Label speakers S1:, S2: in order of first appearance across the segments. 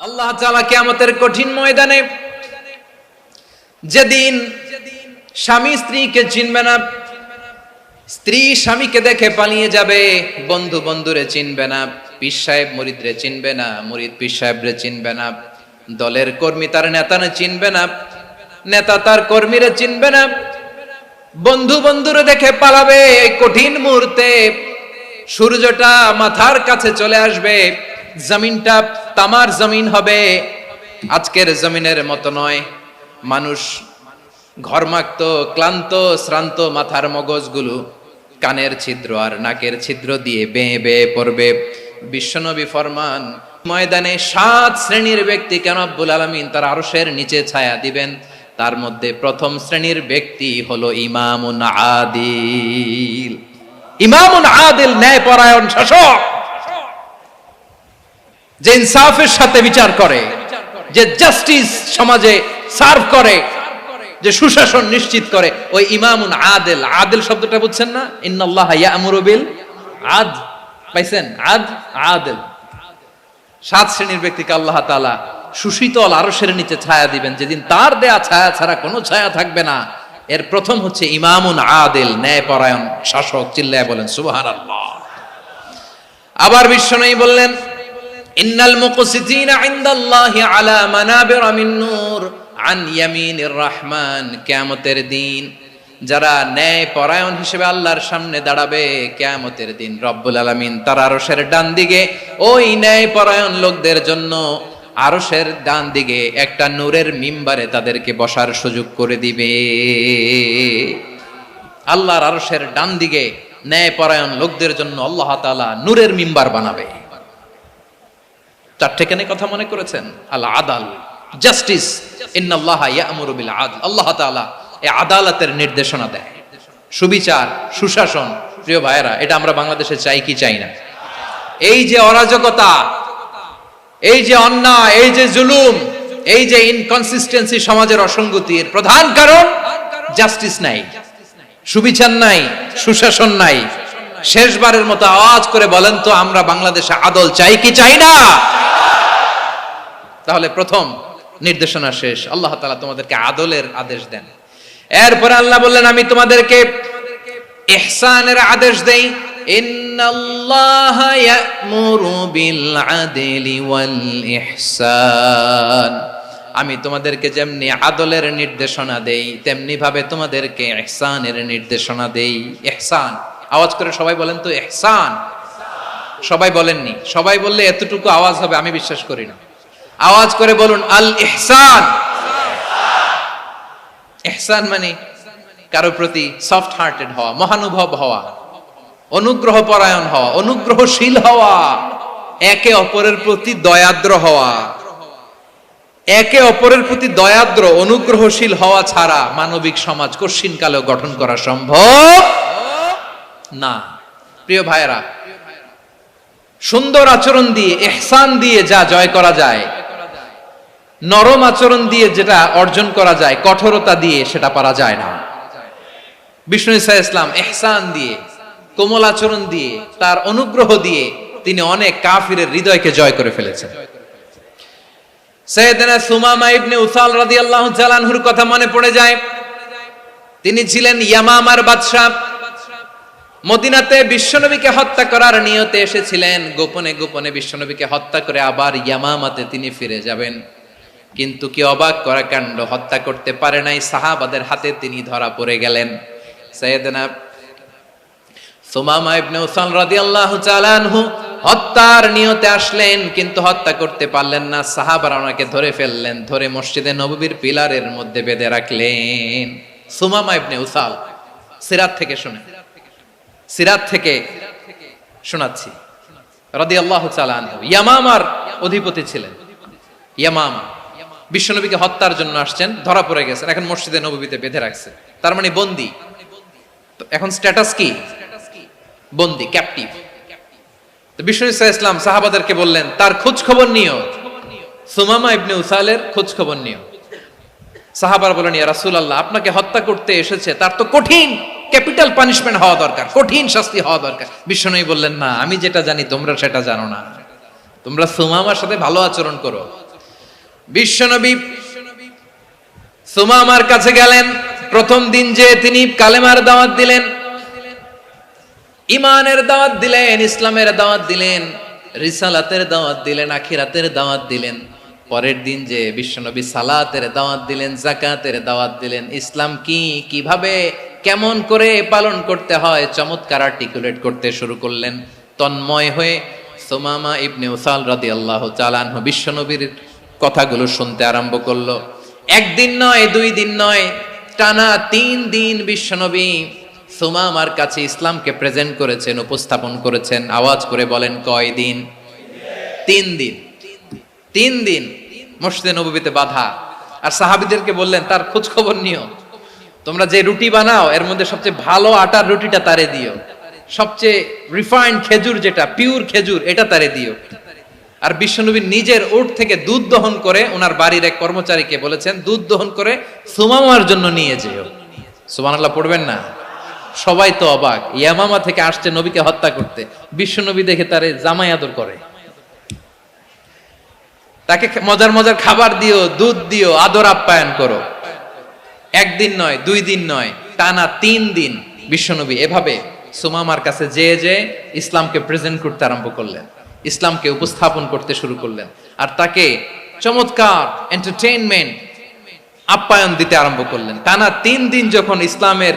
S1: আল্লাহ তাআলা কিয়ামতের কঠিন ময়দানে যেদিন স্বামী স্ত্রীকে চিনবে না, স্ত্রী স্বামীকে দেখে পালিয়ে যাবে, বন্ধু বন্ধুরে চিনবে না, পীর সাহেব মুরিদরে চিনবে না, মুরিদ পীর সাহেবরে চিনবে না, দলের কর্মী তার নেতারে চিনবে না, নেতা তার কর্মীরে চিনবে না, বন্ধু বন্ধুরে দেখে পালাবে। এই কঠিন মুহূর্তে সূর্যটা মাথার কাছে চলে আসবে, জমিনটা তামার জমিন হবে, আজকের জমিনের মতো নয়। মানুষ ঘর্মাক্ত, ক্লান্ত, শ্রান্ত মাথার মগজগুলো কানের ছিদ্র আর নাকের ছিদ্র দিয়ে বেয়ে বেয়ে পড়বে। বিশ্বনবী ফরমান, ময়দানে 7 শ্রেণীর ব্যক্তিকে রব্বুল আলামিন তার আরশের নিচে ছায়া দিবেন। তার মধ্যে প্রথম শ্রেণীর ব্যক্তি হলো ইমামুন আদিল। ইমামুন আদিল, ন্যায়পরায়ণ শাসক, যে ইনসাফের সাথে বিচার করে, যে জাস্টিস সমাজে সার্ভ করে, যে সুশাসন নিশ্চিত করে, ওই ইমামুন আদিল। আদিল শব্দটা বুঝছেন না? ইন্নাল্লাহা ইয়া'মুরু বিল আদল, পাইছেন? আদিল। 7 শ্রেণীর ব্যক্তিকে আল্লাহ তাআলা সুশীতল আরশের নিচে ছায়া দিবেন, যেদিন তার দেয়া ছায়া ছাড়া কোনো ছায়া থাকবে না। এর প্রথম হচ্ছে ইমামুন আদিল, ন্যায়পরায়ণ শাসক। চিল্লায় বলেন সুবহানাল্লাহ। আবার বিশ্বনবী বললেন, ইন্নাল মুকসিতিনা ইনদাল্লাহি আলা মানাবিরা মিন নূর আন ইয়ামিনির রহমান। কিয়ামতের দিন যারা ন্যায়পরায়ণ হিসেবে আল্লাহর সামনে দাঁড়াবে, কিয়ামতের দিন রব্বুল আলামিন তার আরশের ডান দিকে ওই ন্যায়পরায়ণ লোকদের জন্য আরশের ডান দিকে একটা নূরের মিম্বারে তাদেরকে বসার সুযোগ করে দিবে। আল্লাহর আরশের ডান দিকে ন্যায়পরায়ণ লোকদের জন্য আল্লাহ তাআলা নূরের মিম্বার বানাবে। 4টে কেন কথা মনে করেছেন? আল আদাল, জাস্টিস। ইন্নাল্লাহা ইয়া'মুরু বিল আদল। আল্লাহ তাআলা এই আদালতের নির্দেশনা দেয়, সুবিচার, সুশাসন। প্রিয় ভাইয়েরা, এটা আমরা বাংলাদেশে চাই কি চাই না? এই যে অরাজকতা, এই যে অন্যায়, এই যে জুলুম, এই যে ইনকনসিস্টেন্সি, সমাজের অসঙ্গতি, এর প্রধান কারণ জাস্টিস নাই, সুবিচার নাই, সুশাসন নাই। শেষবারের মতো আওয়াজ করে বলেন তো, আমরা বাংলাদেশে আদল চাই কি চাই না? তাহলে প্রথম নির্দেশনা শেষ। আল্লাহ তাআলা তোমাদেরকে আদলের আদেশ দেন। এরপরে আল্লাহ বললেন, আমি তোমাদেরকে ইহসানের আদেশ দেই। ইন্নাল্লাহা ইয়া'মুরু বিল আদলি ওয়াল ইহসান। আমি তোমাদেরকে যেমনি আদলের নির্দেশনা দেই, তেমনি ভাবে তোমাদেরকে ইহসানের নির্দেশনা দেই। ইহসান, আওয়াজ করে সবাই বলেন তো ইহসান। সবাই বলেননি, সবাই বললে এতটুকু আওয়াজ হবে আমি বিশ্বাস করি না। আওয়াজ করে বলুন আল ইহসান। ইহসান মানে কারো প্রতি সফট হার্টেড হওয়া, মহানুভব হওয়া, অনুগ্রহ পরায়ণ হওয়া, অনুগ্রহশীল হওয়া, একে অপরের প্রতি দয়াদ্র হওয়া। একে অপরের প্রতি দয়াদ্র, অনুগ্রহশীল হওয়া ছাড়া মানবিক সমাজ কঠিন কালেও গঠন করা সম্ভব না। প্রিয় ভাইয়েরা, সুন্দর আচরণ দিয়ে, ইহসান দিয়ে যা জয় করা যায়, নরম আচরণ দিয়ে যেটা অর্জন করা যায়, কঠোরতা দিয়ে সেটা পারা যায় না। বিষ্ণু ঈসা ইসলাম ইহসান দিয়ে, কোমল আচরণ দিয়ে, তার অনুগ্রহ দিয়ে তিনি অনেক কাফিরের হৃদয়কে জয় করে ফেলেছেন। সাইয়েদনা সুমামা ইবনে উসাল রাদিয়াল্লাহু তাআলা আনহুর কথা মনে পড়ে যায়। তিনি ছিলেন ইয়ামামার বাদশা। মদিনাতে বিশ্বনবীকে হত্যা করার নিয়তে এসেছিলেন। গোপনে গোপনে বিশ্বনবীকে হত্যা করে আবার ইয়ামামাতে তিনি ফিরে যাবেন। কিন্তু কি অবাক করা কাণ্ড, হত্যা করতে পারে নাই, সাহাবাদের হাতে তিনি ধরা পড়ে গেলেন। সাইয়েদনা সুমামা ইবনে উসাল রাদিয়াল্লাহু তাআলা আনহু হত্যার নিয়তে আসলেন, কিন্তু হত্যা করতে পারলেন না। সাহাবারা ওনাকে ধরে ফেললেন, ধরে মসজিদে নববীর পিলারের মধ্যে বেঁধে রাখলেন। সুমামা ইবনে উসাল, সিরাত থেকে শুনেন, সিরাত থেকে শোনাচ্ছি, রাদিয়াল্লাহু তাআলা আনহু ইয়ামামার অধিপতি ছিলেন। ইয়ামামা বিশ্বনবীকে হত্যার জন্য আসছেন, ধরা পড়ে গেছেন, এখন মসজিদে নববীতে বেঁধে রাখছে, তার মানে বন্দী। এখন স্ট্যাটাস কি? বন্দী, ক্যাপটিভ। তো বিষ্ণু ঈসা ইসলাম সাহাবাদেরকে বললেন, তার খোঁজ খবর নিও, সুমামা ইবনে উসালের খোঁজ খবর নিও। সাহাবারা বলেন, ইয়া রাসূলুল্লাহ, আপনাকে হত্যা করতে এসেছে, তার তো কঠিন ক্যাপিটাল পানিশমেন্ট হওয়া দরকার, কঠিন শাস্তি হওয়া দরকার। বিশ্বনবী বললেন, না, আমি যেটা জানি তোমরা সেটা জানো না। তোমরা সুমামার সাথে ভালো আচরণ করো, বিশ্বনবী সুমামার কাছে গেলেন। প্রথম দিন যে তিনি কালেমার দাওয়াত দিলেন, ইমানের দাওয়াত দিলেন, ইসলামের দাওয়াত দিলেন, রিসালাতের দাওয়াত দিলেন, আখিরাতের দাওয়াত দিলেন। পরের দিন যে বিশ্বনবী সালাতের দাওয়াত দিলেন, যাকাতের দাওয়াত দিলেন, ইসলাম কি, কিভাবে, কেমন করে পালন করতে হয় চমৎকার আর্টিকুলেট করতে শুরু করলেন। তন্ময় হয়ে সুমামা ইবনে উসাল রাদিয়াল্লাহু তাআলা আনহু বিশ্বনবীর কথাগুলো শুনতে আরম্ভ করলো। একদিন নয়, 2 দিন নয়, টানা 3 দিন বিশ্বনবী সুমামার কাছে ইসলামকে প্রেজেন্ট করেছেন, উপস্থাপন করেছেন। আওয়াজ করে বলেন, কয় দিন? 3 দিন। 3 দিন মসজিদে নববীতে বাধা। আর সাহাবীদেরকে বললেন, তার খোঁজ খবর নিও, তোমরা যে রুটি বানাও এর মধ্যে সবচেয়ে ভালো আটার রুটিটা তারে দিও, সবচেয়ে রিফাইন্ড খেজুর, যেটা পিওর খেজুর, এটা তারে দিও। আর বিশ্বনবী নিজের উট থেকে দুধ দহন করে ওনার বাড়ির এক কর্মচারীকে বলেছেন, দুধ দহন করে সুমামার জন্য নিয়ে যেও। সুবহানাল্লাহ পড়বেন না? সবাই তো অবাক, ইয়ামামা থেকে আসছে নবীকে হত্যা করতে, বিশ্বনবী দেখে তারে জামাই আদর করে, তাকে মজার মজার খাবার দিও, দুধ দিও, আদর আপ্যায়ন করো। একদিন নয়, 2 দিন নয়, টানা 3 দিন বিশ্বনবী এভাবে সুমামার কাছে যে ইসলামকে প্রেজেন্ট করতে আরম্ভ করলেন, ইসলামকে উপস্থাপন করতে শুরু করলেন। আর তাকে চমৎকার এন্টারটেইনমেন্ট, আপ্যায়ন দিতে আরম্ভ করলেন। টানা 3 দিন যখন ইসলামের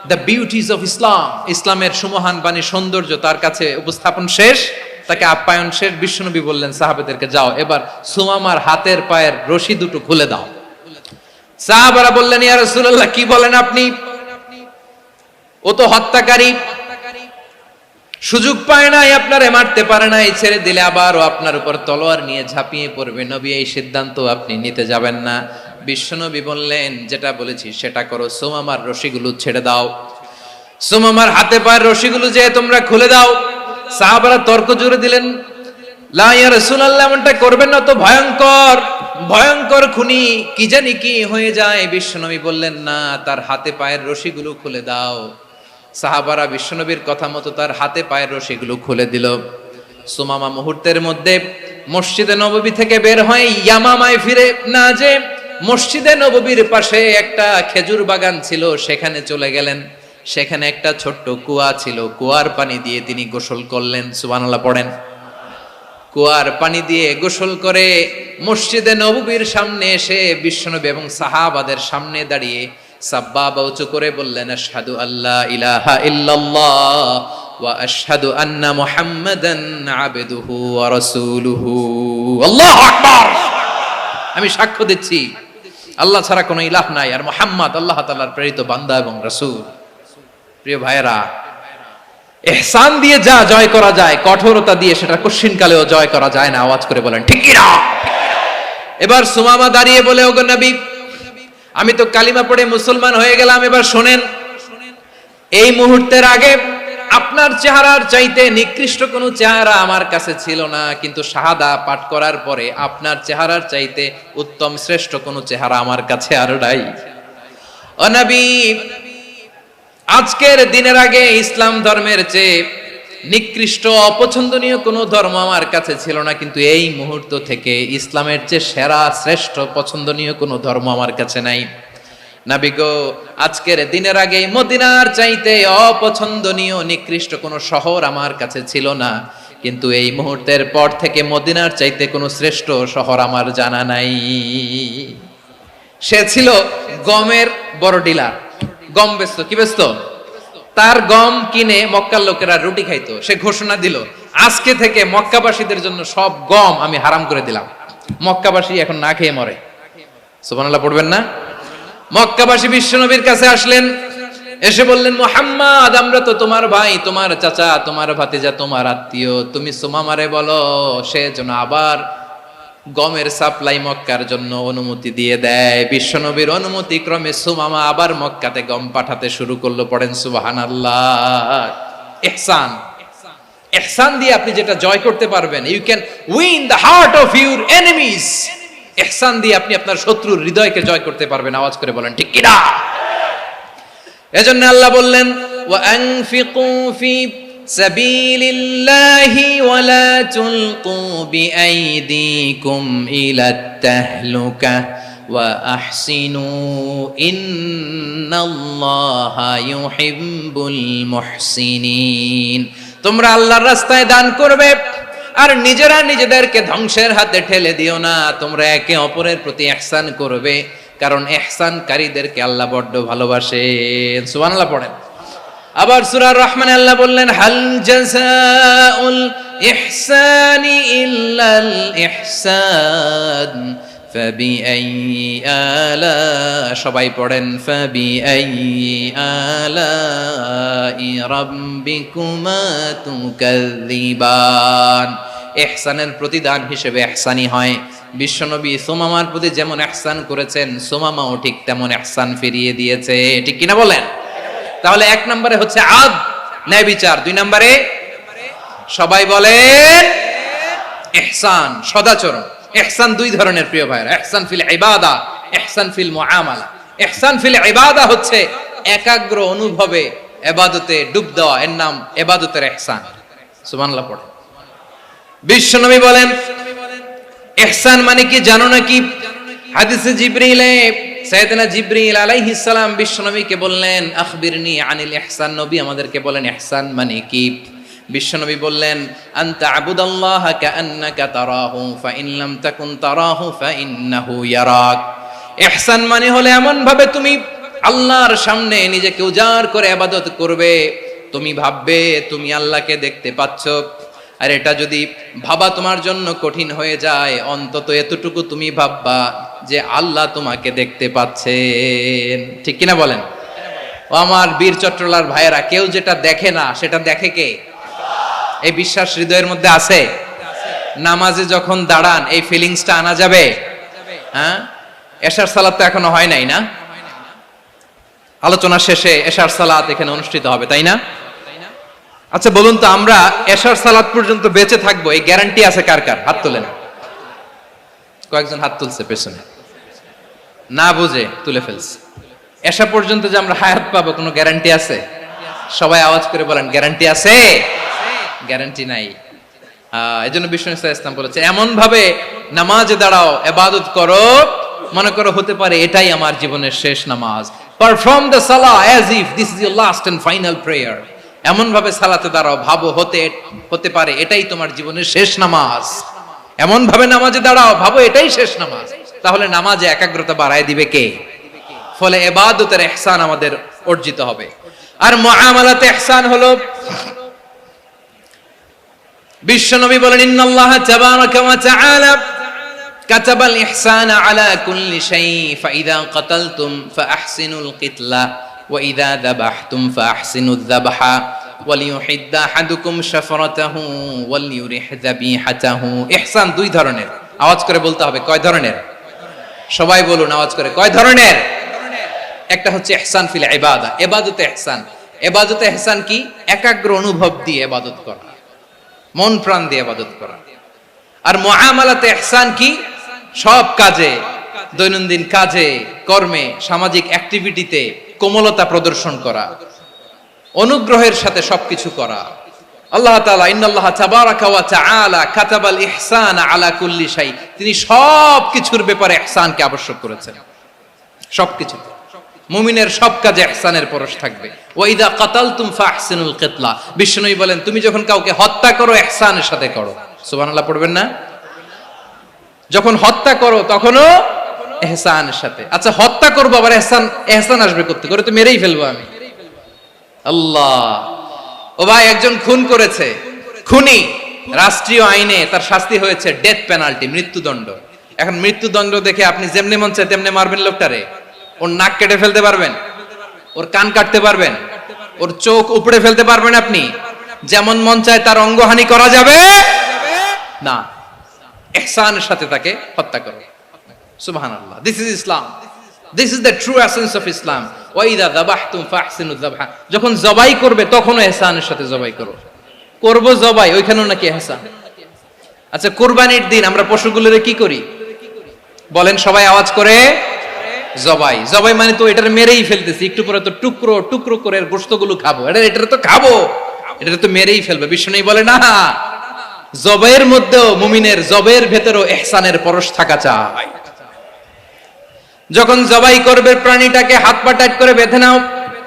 S1: দ্য বিউটিজ অফ ইসলাম, ইসলামের সুমহান বাণী, সৌন্দর্য তার কাছে উপস্থাপন শেষ, তাকে আপ্যায়ন শেষ, বিশ্বনবী বললেন সাহাবাদেরকে, যাও এবার সুমামার হাতের পায়ের রশি দুটো খুলে দাও। সাহাবারা বললেন, ইয়া রাসূলুল্লাহ, কি বলেন আপনি? ও তো হত্যাকারী, সুযোগ পায় নাই, আপনারে মারতে পারে নাই, ছেড়ে দিলে আবার ও আপনার উপর তলোয়ার নিয়ে ঝাঁপিয়ে পড়বে। নবী, এই সিদ্ধান্ত আপনি নিতে যাবেন না। বিশ্বনবী বললেন, যেটা বলেছি সেটা করো, সুমামার রশিগুলো ছেড়ে দাও, সুমামার হাতে পায়ের রশিগুলো যে তোমরা খুলে দাও। সাহাবারা তর্ক জুড়ে দিলেন, লা ইয়া রাসূলুল্লাহ, এমনটা করবেন না, তো ভয়ঙ্কর ভয়ঙ্কর খুনি, কি জানি কি হয়ে যায়। বিশ্বনবী বললেন, না, তার হাতে পায়ের রশিগুলো খুলে দাও। সাহাবারা বিশ্বনবীর কথা মতো তার হাতে পায়ের রশিগুলো খুলে দিল। সুমামা মুহূর্তের মধ্যে মসজিদে নববী থেকে বের হয়ে ইয়ামামায় ফিরে না যে মসজিদে নববীর পাশে একটা খেজুর বাগান ছিল, সেখানে চলে গেলেন। সেখানে একটা ছোট্ট কুয়া ছিল, কুয়ার পানি দিয়ে তিনি গোসল করলেন। সুবহানাল্লাহ পড়েন। কুয়ার পানি দিয়ে গোসল করে মসজিদে নববীর সামনে এসে বিশ্বনবী এবং সাহাবাদের সামনে দাঁড়িয়ে সাব্বাবা উঁচু করে বললেন, আশহাদু আল্লা ইলাহা ইল্লাল্লাহ ওয়া আশহাদু আন্না মুহাম্মাদান আবদুহু ওয়া রাসূলুহু। আল্লাহু আকবার। আমি সাক্ষ্য দিচ্ছি আল্লাহ ছাড়া কোনো ইলাহ নাই, আর মুহাম্মদ আল্লাহ তাআলার প্রেরিত বান্দা এবং রাসূল। প্রিয় ভাইয়েরা, ইহসান দিয়ে যা জয় করা যায়, কঠোরতা দিয়ে সেটা কঠিনকালেও জয় করা যায় না। আওয়াজ করে বলেন, ঠিক কি না? এবার সুমামা দাঁড়িয়ে বলে, ওগো নবী, আমি তো কালিমা পড়ে মুসলমান হয়ে গেলাম, এবার শোনেন, এই মুহূর্তের আগে আপনার চেহারার চাইতে নিকৃষ্ট কোনো চেহারা আমার কাছে ছিল না, কিন্তু শাহাদা পাঠ করার পরে আপনার চেহারার চাইতে উত্তম শ্রেষ্ঠ কোনো চেহারা আমার কাছে আর নাই। ও নবী, আজকের দিনের আগে ইসলাম ধর্মের চেয়ে নিকৃষ্ট অপছন্দনীয় কোনো ধর্ম আমার কাছে ছিল না, কিন্তু এই মুহূর্ত থেকে ইসলামের চেয়ে সেরা শ্রেষ্ঠ পছন্দনীয় কোনো ধর্ম আমার কাছে নাই। নবী গো, আজকের দিনের আগে মদিনার চাইতে অপছন্দনীয় নিকৃষ্ট কোনো শহর আমার কাছে ছিল না, কিন্তু এই মুহূর্তের পর থেকে মদিনার চাইতে কোনো শ্রেষ্ঠ শহর আমার জানা নাই। সে ছিল গমের বড় ডিলার, গম বেচতো। কি বেচতো? তার গম কিনে মক্কার লোকেরা রুটি খাইতো। সে ঘোষণা দিল, আজকে থেকে মক্কাবাসীদের জন্য সব গম আমি হারাম করে দিলাম, মক্কাবাসী এখন না খেয়ে মরে। সুবহানাল্লাহ পড়বেন না? মক্কাবাসী বিশ্বনবীর কাছে আসলেন, এসে বললেন, মুহাম্মদ, আমরা তো তোমার ভাই, তোমার চাচা, তোমার ভাতিজা, তোমার আত্মীয়, তুমি সুমামারে বলো সে যেন আবার গমের সাপ্লাই মক্কার জন্য অনুমতি দিয়ে দেয়। বিশ্বনবীর অনুমতি ক্রমে সুমামা আবার মক্কাতে গম পাঠাতে শুরু করলো। পড়েন সুবহানাল্লাহ। ইহসান, ইহসান দিয়ে আপনি যেটা জয় করতে পারবেন, you can win the heart of your enemies. ইহসান দিয়ে আপনি আপনার শত্রুর হৃদয়কে জয় করতে পারবেন। আওয়াজ করে বলেন, ঠিক কি না? এজন্য আল্লাহ বললেন, ওয়া আনফিকু ফি সাবিলিল্লাহি ওয়ালা তুলকু বিআইদিকুম ইলাত তাহলুকা ওয়া আহসিনু ইন্নাল্লাহা ইউহিব্বুল মুহসিনিন। তোমরা আল্লাহর রাস্তায় দান করবে আর নিজেরা নিজেদেরকে ধ্বংসের হাতে ঠেলে দিও না। তোমরা একে অপরের প্রতি ইহসান করবে, কারণ ইহসানকারীদেরকে আল্লাহ বড্ড ভালোবাসেন। সুবহানাল্লাহ পড়েন। আবার সূরা রহমানে আল্লাহ বললেন, হাল জাযাউল ইহসানি ইল্লাল ইহসান ফাবিআইয়ি আলা, সবাই পড়েন, ফাবিআইয়ি আলাই রাব্বিকুমা তুকাযযিবান। ইহসানের প্রতিদান হিসেবে ইহসানি হয়। বিশ্বনবী সুমামার প্রতি যেমন ইহসান করেছেন, সুমামাও ঠিক তেমন ইহসান ফিরিয়ে দিয়েছে। ঠিক কিনা বলেন? তাহলে এক নম্বরে হচ্ছে আদ, ন্যায় বিচার। দুই নম্বরে সবাই বলেন ইহসান, সদাচরণ। ইহসান দুই ধরনের প্রিয় ভাইরা, ইহসান ফিল ইবাদা, ইহসান ফিল মুআমালা। ইহসান ফিল ইবাদা হচ্ছে একাগ্র অনুভবে ইবাদতে ডুব দেওয়া, এর নাম ইবাদতের ইহসান। সুবহানাল্লাহ পড়ে। বিশ্বনবী বলেন ইহসান মানে কি জানো নাকি? হাদিসে জিবরিলে সাইয়েদনা জিবরিল আলাইহিস সালাম বিশ্বনবীকে বললেন, আখবিরনি আনিল ইহসান। নবী আমাদেরকে বলেন ইহসান মানে কি? বিশ্বনবী বললেন, আনতা আবুদাল্লাহা কাআন্নাকা তারাহু ফাইন লাম তাকুন তারাহু ফাইন্নাহু ইয়ারাক। ইহসান মানে হলো এমন ভাবে তুমি আল্লাহর সামনে নিজেকে উজাড় করে ইবাদত করবে, তুমি ভাববে তুমি আল্লাহকে দেখতে পাচ্ছ। আর এটা যদি ভাবা তোমার জন্য কঠিন হয়ে যায়, অন্তত এতটুকু তুমি ভাববা যে আল্লাহ তোমাকে দেখতে পাচ্ছেন। ঠিক কিনা বলেন? ও আমার বীর চট্টলার ভাইয়েরা, কেউ যেটা দেখে না সেটা দেখে কে? এই বিশ্বাস হৃদয়ের মধ্যে আছে? নামাজে যখন দাঁড়ান এই ফিলিংসটা আনা যাবে? হ্যাঁ, এশার সালাত তো এখনো হয় নাই না? আলোচনা শেষে এশার সালাত এখানে অনুষ্ঠিত হবে, তাই না? আচ্ছা বলুন তো, আমরা এশার সালাত পর্যন্ত বেঁচে থাকবো এই গ্যারান্টি আছে কার কার? হাত তোলেন। কয়েকজন হাত তুলছে পেছনে, না বুঝে তুলে ফেলছে। এশা পর্যন্ত যে আমরা হায়াত পাবো কোনো গ্যারান্টি আছে? সবাই আওয়াজ করে বলেন, গ্যারান্টি আছে? গ্যারান্টি নাই। এজন্য বিষ্ণু ইসলাম বলেছে, এমন ভাবে নামাজে দাঁড়াও, ইবাদত করো, মনে করো হতে পারে এটাই আমার জীবনের শেষ নামাজ। পারফর্ম দ্য সালাহ as if this is your last and final prayer. এমন ভাবে সালাতে দাঁড়াও, ভাবো হতে পারে এটাই তোমার জীবনের শেষ নামাজ। এমন ভাবে নামাজে দাঁড়াও, ভাবো এটাই শেষ নামাজ। তাহলে নামাজে একাগ্রতা বাড়ায় দিবে কে? ফলে ইবাদতের ইহসান আমাদের অর্জিত হবে। আর মুআমালাতে ইহসান হলো, বিশ্বনবী বলেন, ইন্নাল্লাহা তাবারাকা ওয়া তাআলা কাতাবাল ইহসানা আলা কুল্লি শাই ফাইদা কাতালতুম ফাআহসিনুল কিতলা ওয়া ইযা যাবাহতুম ফাআহসিনুয যাবহা ওয়ালিয়ুহিদ্দা আহাদুকুম শাফরাতাহু ওয়ালিয়ুরিহ যাবিহাতাহু। ইহসান দুই ধরনের। আওয়াজ করে বলতে হবে, কয় ধরনের? সবাই বলুন আওয়াজ করে, কয় ধরনের? একটা হচ্ছে ইহসান ফিল ইবাদা, ইবাদতে ইহসান। ইবাদতে ইহসান কি? একাগ্র অনুভব দিয়ে ইবাদত করা, মন প্রাণ দিয়ে ইবাদত করা। আর মুআমালাতে ইহসান কি? সব কাজে, দৈনন্দিন কাজে, কর্মে, সামাজিক অ্যাক্টিভিটিতে কোমলতা প্রদর্শন করা, অনুগ্রহের সাথে সবকিছু করা। আল্লাহ তাআলা ইন্নাল্লাহা তাবারাকা ওয়া তাআলা কাতাবাল ইহসানা আলা কুল্লি শাই, তিনি সব কিছুর ব্যাপারে ইহসানকে আবশ্যক করেছেন। সবকিছু মুমিনের সব কাজে ইহসানের পরশ থাকবে। ওয়া ইযা কাতালতুম ফাহসিনুল কিতলা, বিষ্ণুই বলেন তুমি যখন কাউকে হত্যা করো ইহসানের সাথে করো। সুবহানাল্লাহ পড়বেন না? যখন হত্যা করো তখনও ইহসানের সাথে। আচ্ছা হত্যা করবো আবার ইহসান আসবে করতে করে, তো মেরেই ফেলবো আমি। আল্লাহ, ও ভাই একজন খুন করেছে, খুনি, রাষ্ট্রীয় আইনে তার শাস্তি হয়েছে ডেথ পেনাল্টি, মৃত্যুদণ্ড। এখন মৃত্যুদণ্ড দেখে আপনি যেমনি মন চায় তেমনি মারবেন লোকটারে? ওর নাক কেটে ফেলতে পারবেন? ওর কান কাটতে পারবেন? ওর চোখ উপড়ে ফেলতে পারবেন আপনি? যেমন মন চায় তার অঙ্গহানি করা যাবে না। ইহসানের সাথে তাকে হত্যা করো। সুবহানাল্লাহ, this is Islam, this is the true essence of Islam. ওয়া ইযা যাবাহতুম ফাহসিনুয যাবহা, যখন জবাই করবে তখনও ইহসানের সাথে জবাই করো। করব জবাই, ওইখানেও নাকি ইহসান। আচ্ছা কুরবানির দিন আমরা পশুগুলোরে কি করি বলেন সবাই আওয়াজ করে? জবাই। জবাই মানে তো এটার মেরেই ফেলতেছি, একটু পরে তো টুকরো টুকরো করে গোশতগুলো খাবো, এটার তো খাবো। এটা তো মেরেই ফেলবে। বিষ্ণু বলে না, জবের মধ্যেও মুমিনের জবের ভেতরেও ইহসানের পরশ থাকা চাই। যখন জবাই করবে প্রাণীটাকে হাত পা টাইট করে বেঁধে নাও,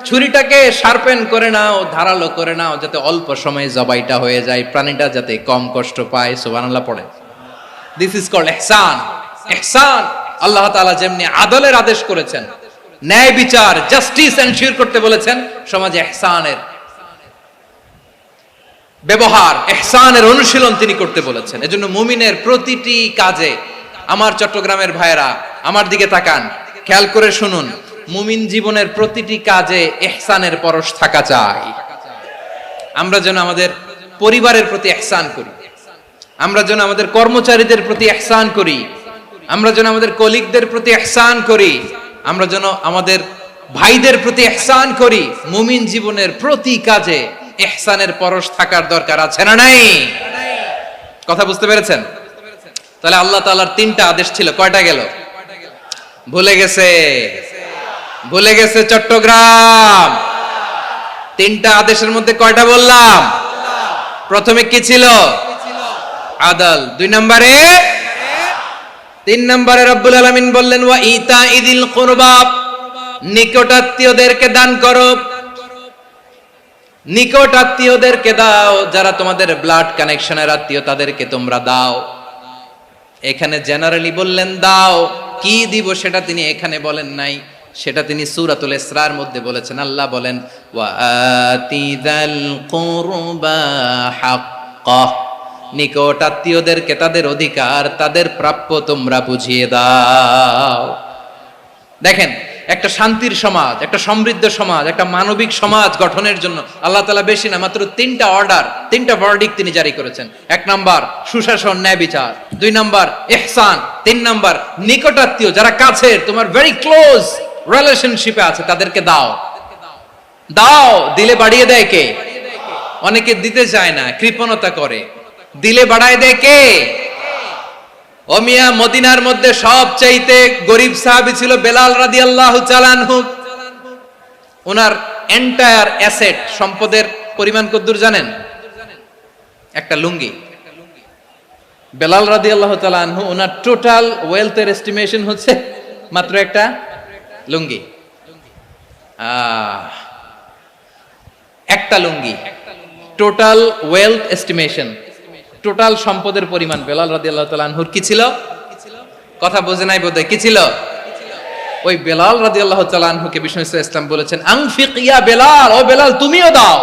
S1: ছুরিটাকে শার্পেন করে নাও, ধারালো করে নাও, যাতে অল্প সময়ে জবাইটা হয়ে যায়, প্রাণীটা যাতে কম কষ্ট পায়। সুবহানাল্লাহ পড়ে। দিস ইজ কল্ড ইহসান। ইহসান আল্লাহ তাআলা যেমনি আদলের আদেশ করেছেন, ন্যায় বিচার জাস্টিস এনশিওর করতে বলেছেন, সমাজে ইহসানের ব্যবহার, ইহসানের অনুশীলন তিনি করতে বলেছেন। এজন্য মুমিনের প্রতিটি কাজে, আমার চট্টগ্রামের ভাইরা আমার দিকে তাকান, খেয়াল করে শুনুন, মুমিন জীবনের প্রতিটি কাজে ইহসানের পরশ থাকা চাই। আমরা যেন আমাদের পরিবারের প্রতি ইহসান করি, আমরা যেন আমাদের কর্মচারীদের প্রতি ইহসান করি, আমরা যেন আমাদের কলিগদের প্রতি ইহসান করি, আমরা যেন আমাদের ভাইদের প্রতি ইহসান করি। মুমিন জীবনের প্রতি কাজে ইহসানের পরশ থাকার দরকার আছে না নাই? কথা বুঝতে পেরেছেন? তাহলে আল্লাহ তাআলার তিনটা আদেশ ছিল, কয়টা গেল? ভুলে গেছে, ভুলে গেছে চট্টগ্রাম। তিনটা আদেশের মধ্যে কয়টা বললাম? প্রথমে কি ছিল? আদল। 2 নম্বরে, 3 নম্বরে রব্বুল আলামিন বললেন ওয়া ইতাইদিল কুরবা, নিকটাত্মীয়দেরকে দান করো। নিকট আত্মীয়দেরকে দাও, যারা তোমাদের ব্লাড কানেকশনের আত্মীয় তাদেরকে তোমরা দাও। এখানে জেনারেলি বললেন দাও, কি দিব সেটা তিনি এখানে বলেন নাই, সেটা তিনি সূরাতুল ইসরার মধ্যে বলেছেন। আল্লাহ বলেন ওয়া আতিদাল কুরবা হাক্কাহ, নিকট আত্মীয়দেরকে তাদের অধিকার, তাদের প্রাপ্য তোমরা বুঝিয়ে দাও। দেখেন, একটা শান্তির সমাজ, একটা সমৃদ্ধ সমাজ, একটা মানবিক সমাজ গঠনের জন্য আল্লাহ তাআলা বেশি না, মাত্র 3টা অর্ডার, 3টা ভার্ডিক্ট তিনি জারি করেছেন। 1 নাম্বার সুশাসন, ন্যায় বিচার। 2 নাম্বার ইহসান। 3 নাম্বার নিকটাত্মীয়, যারা কাছের, তোমার ভেরি ক্লোজ রিলেশনশিপে আছে, তাদেরকে দাও। দাও, দিলে বাড়িয়ে দেয় কে? অনেকে দিতে চায় না, কৃপণতা করে। দিলে বাড়ায় দেয় কে? ও মিয়া, মদিনার মধ্যে সবচাইতে গরিব সাহাবী ছিল বেলাল রাদিয়াল্লাহু তাআলা আনহু। ওনার এন্টায়ার অ্যাসেট, সম্পদের পরিমাণ কতদূর জানেন? একটা লুঙ্গি। বেলাল রাদিয়াল্লাহু তাআলা আনহু, ওনার টোটাল ওয়েলথের এস্টিমেশন হচ্ছে মাত্র একটা লুঙ্গি। একটা লুঙ্গি, টোটাল ওয়েলথ এস্টিমেশন, টোটাল সম্পদের পরিমাণ বেলাল রাদিয়াল্লাহু তাআলা আনহুর কি ছিল? কথা বোঝে নাই বোধহয়। কি ছিল? ওই বেলাল রাদিয়াল্লাহু তাআলা আনহুকে বিষ্ণু ইসলাম বলেছেন আনফিক ইয়া বেলাল, ও বেলাল তুমিও দাও।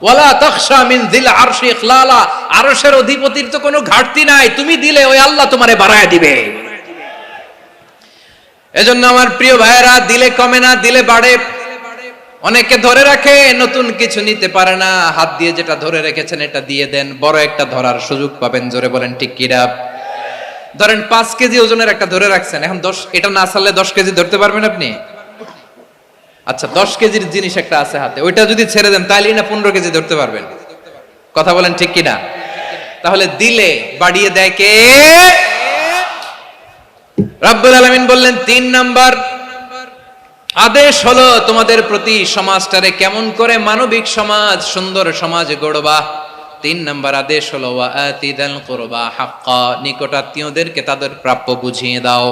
S1: ওয়ালা তাখশা মিন যিল আরশি ইখলালা, আরশের অধিপতির তো কোনো ঘাটতি নাই, তুমি দিলে ওই আল্লাহ তোমারে বাড়ায় দিবে। এজন্য আমার প্রিয় ভাইয়েরা, দিলে কমে না, দিলে বাড়ে। অনেকে ধরে রাখে, নতুন কিছু নিতে পারে না, হাত দিয়ে যেটা ধরে রেখেছেন এটা দিয়ে দেন, বড় একটা ধরার সুযোগ পাবেন। জোরে বলেন ঠিক কিনা? ধরেন 5 কেজি ওজনের একটা ধরে রাখছেন, এখন 10, এটা না ছাড়লে 10 কেজি ধরতে পারবেন আপনি? আচ্ছা, 10 কেজির জিনিস একটা আছে হাতে, ওইটা যদি ছেড়ে দেন তাহলে না 15 কেজি ধরতে পারবেন। কথা বলেন ঠিক কিনা? তাহলে দিলে বাড়িয়ে দেয় কে? রব্বুল আলামিন বললেন 3 নাম্বার আদেশ হলো তোমাদের প্রতি সমাজটারে কেমন করে মানবিক সমাজ, সুন্দর সমাজ গড়বা। 3 নাম্বার আদেশ হলো ওয়া আতিদাল কুরবা হাক্কা, নিকটাত্মীয়দেরকে তাদের প্রাপ্য বুঝিয়ে দাও।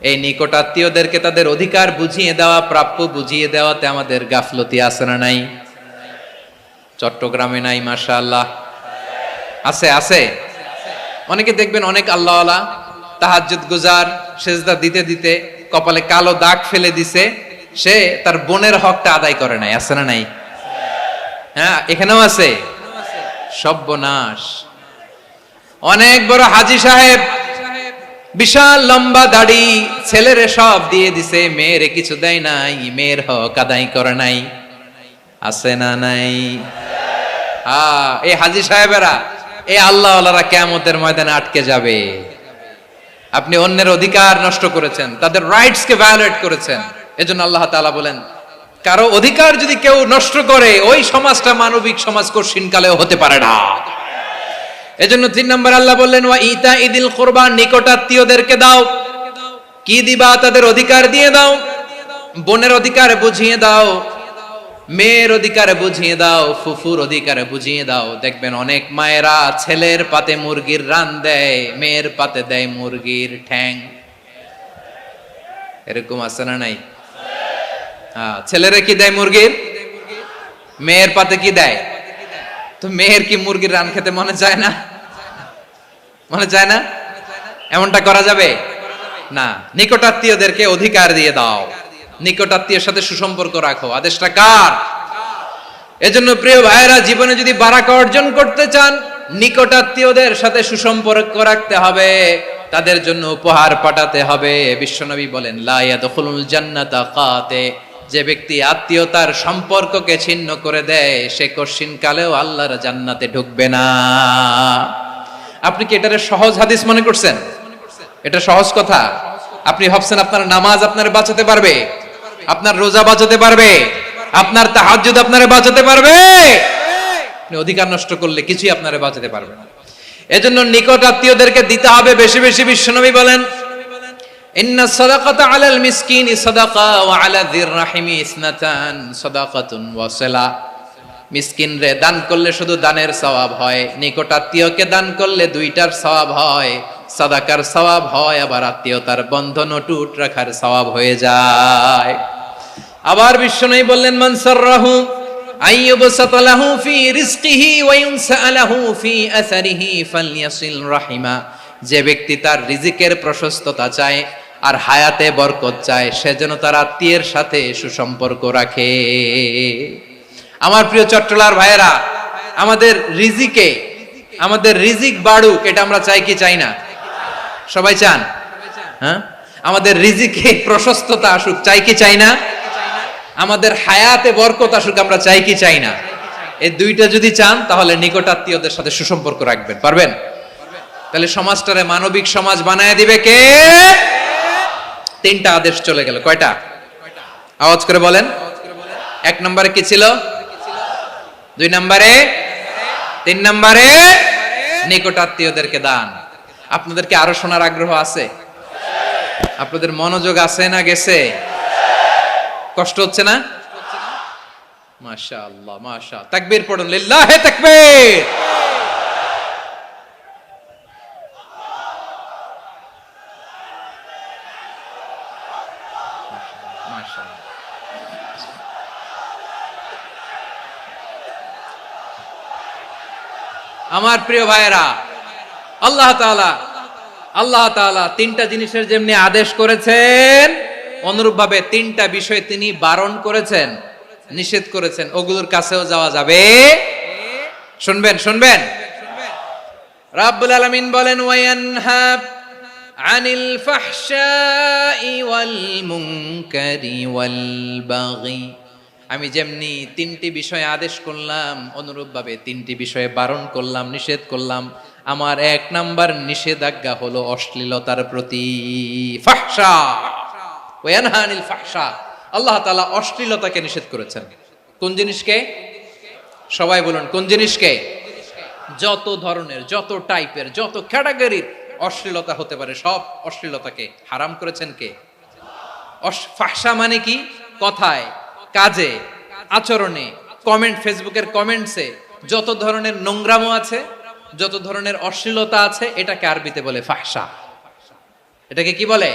S1: এই নিকটাত্মীয়দেরকে তাদের অধিকার বুঝিয়ে দেওয়া, প্রাপ্য বুঝিয়ে দেওয়াতে আমাদের গাফলতি আছে না নাই? চট্টগ্রামে নাই? মাশাআল্লাহ আছে, আছে। অনেকে দেখবেন অনেক আল্লাহওয়ালা তাহাজ্জুদ গুজার, সেজদা দিতে দিতে কপালে কালো দাগ ফেলে দিছে, সে তার বোনের হকটা আদায় করে নাই। আছে না নাই? হ্যাঁ, এখানেও আছে। সর্বনাশ। অনেক বড় হাজী সাহেব, বিশাল লম্বা দাড়ি, ছেলেরে সব দিয়ে দিছে, মেয়েরে কিছু দেয় নাই, মেয়ের হক আদায় করে নাই। আছে না নাই? এই হাজী সাহেবেরা, এই আল্লাহওয়ালারা কিয়ামতের ময়দানে আটকে যাবে। আপনি অন্যের অধিকার নষ্ট করেছেন, তাদের রাইটস কে ভায়োলেট করেছেন। এজন্য আল্লাহ তাআলা বলেন, কারো অধিকার যদি কেউ নষ্ট করে, ওই সমাজটা মানবিক সমাজ কঠিনকালেও হতে পারে না। এজন্য 3 নম্বর আল্লাহ বললেন ওয়া ইতাইদিল কুরবা, নিকটাত্মীয়দেরকে দাও। কি দিবা? তাদের অধিকার দিয়ে দাও, বোনের অধিকার বুঝিয়ে দাও, মেয়ের অধিকার বুঝিয়ে দাও, ফুফুর অধিকার বুঝিয়ে দাও। দেখবেন অনেক মায়েরা ছেলের পাতে মুরগির রান দেয়, মেয়ের পাতে দেয় মুরগির ঠ্যাং। এরকম আছে না নাই? ছেলেরা কি দেয় মুরগির, মেয়ের পাতে কি দেয়? তো মেয়ের কি মুরগির রান খেতে মনে চায় না? মনে চায় না? এমনটা করা যাবে না। নিকটাত্মীয়দেরকে অধিকার দিয়ে দাও, নিকটাত্মীয়ের সাথে সুসম্পর্ক রাখো। আদেশটা কার? এজন্য প্রিয় ভাইয়েরা, জীবনে যদি বারাকা অর্জন করতে চান, নিকটাত্মীয়দের সাথে সুসম্পর্ক রাখতে হবে, তাদের জন্য উপহার পাঠাতে হবে। বিশ্বনবী বলেন, লা ইয়াদখুলুল জান্নাতা কাতে, যে ব্যক্তি আত্মীয়তার সম্পর্ককে ছিন্ন করে দেয়, সে কশিন কালেও আল্লাহর জান্নাতে ঢুকবে না। আপনি কি এটারে সহজ হাদিস মনে করছেন? এটা সহজ কথা? আপনি ভাবছেন আপনার নামাজ আপনার বাঁচাতে পারবে, আপনার রোজা বাঁচাতে পারবে, আপনার তাহাজ্জুদ আপনারে বাঁচাতে পারবে? আপনি অধিকার নষ্ট করলে কিছুই আপনারে বাঁচাতে পারবে না। এজন্য নিকট আত্মীয়দেরকে দিতে হবে বেশি বেশি। বিশ্বনবী বলেন, ইন্না সাদাকাতা আলাল মিসকিনি সাদাকা ওয়া আলা যির রাহিমি ইসনাতান সাদাকাতুন ওয়া সিলা। মিসকিন রে দান করলে শুধু দানের সওয়াব হয়, নিকট আত্মীয়কে দান করলে দুইটার সওয়াব হয়, সাদাকার সওয়াব হয়, আবার আত্মীয়তার বন্ধন অটুট রাখার সওয়াব হয়ে যায়। আবার বিশ্বনবী বললেন, মান সাররাহু আইয়ুবসাতা লাহু ফি রিজকিহি ওয়া ইউনসা লাহু ফি আসারিহি ফালইয়াসিল রাহিমা। যে ব্যক্তি তার রিজিকের প্রশস্ততা চায় আর হায়াতে বরকত চায়, সে যেন তার আত্মীয়ের সাথে সুসম্পর্ক রাখে। আমার প্রিয় চট্টলার ভাইয়েরা, আমাদের রিজিক বাড়ুক, এটা আমরা চাই কি চাই না? সবাই চান? হ্যাঁ, আমাদের রিজিকে প্রশস্ততা আসুক, চাই কি চাই না? আমাদের হায়াতে বরকত আসুক, আমরা চাই কি চাই না? এই দুইটা যদি চান, তাহলে নিকটাত্মীয়দের সাথে সুসম্পর্ক রাখবেন, পারবেন? তাহলে সমাজটারে মানবিক সমাজ বানায় দিবে কে? তিনটা আদেশ চলে গেল। কয়টা? আওয়াজ করে বলেন। এক নম্বরে কি ছিল? দুই নম্বরে, তিন নম্বরে নিকটাত্মীয়দেরকে দান। আপনাদেরকে আরো শোনার আগ্রহ আছে? আপনাদের মনোযোগ আছে না গেছে? কষ্ট হচ্ছে না? মাশাআল্লাহ, মাশাআল্লাহ। তাকবীর পড়ুন, লিল্লাহি তাকবীর। আমার প্রিয় ভাইয়েরা, আল্লাহ তাআলা তিনটা জিনিসের যেমনি আদেশ করেছেন, অনুরূপ ভাবে তিনটা বিষয় তিনি বারণ করেছেন, নিষেধ করেছেন। ওগুলোর কাছেও যাওয়া যাবে। শুনবেন। রাব্বুল আলামিন বলেন, ওয়ায়ানহা আনিল ফাহশাই ওয়াল মুনকারি ওয়াল বাগি। আমি যেমনি তিনটি বিষয়ে আদেশ করলাম, অনুরূপ ভাবে তিনটি বিষয়ে বারণ করলাম, নিষেধ করলাম। আমার এক নাম্বার নিষেধাজ্ঞা হলো অশ্লীলতার প্রতি। ফাহশা, ওয়ায়ানহা আনিল ফাহশা। আল্লাহ তাআলা অশ্লীলতাকে নিষেধ করেছেন। কোন জিনিসকে? সবাই বলুন, কোন জিনিসকে? যত ধরনের, যত টাইপের, যত ক্যাটাগরির অশ্লীলতা হতে পারে, সব অশ্লীলতাকে হারাম করেছেন কে? ফাহশা মানে কি? কথায়, কাজে, আচরণে, কমেন্ট, ফেসবুকের কমেন্টসে যত ধরনের নোংরামো আছে, যত ধরনের অশ্লীলতা আছে, এটাকে আরবিতে বলে ফাহশা। এটাকে কি বলে?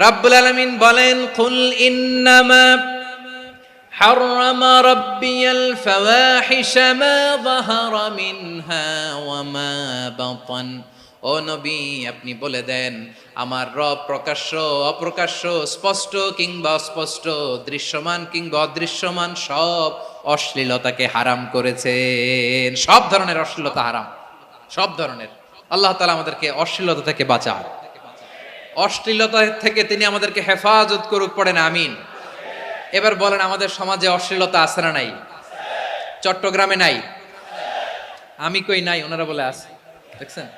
S1: রাব্বুল আলামিন বলেন, কুল ইন্নামা হাররামা রাব্বিয়াল ফাওয়াহিশা মা যাহারা মিনহা ওয়া মা বাতান। ও নবী, আপনি বলে দেন, আমার রব প্রকাশ্য, অপ্রকাশ্য, স্পষ্ট কিংবা অস্পষ্ট, দৃশ্যমান কিংবা অদৃশ্যমান সব অশ্লীলতাকে হারাম করেছেন। সব ধরনের অশ্লীলতা হারাম, সব ধরনের। আল্লাহ তাআলা আমাদেরকে অশ্লীলতা থেকে বাঁচান, অশ্লীলতা থেকে তিনি আমাদেরকে হেফাজত করুক। পড়েন আমিন। এবার বলেন, আমাদের সমাজে অশ্লীলতা আছে না নাই? চট্টগ্রামে নাই? আমি কই নাই, ওনারা বলে আছে। দেখছেন,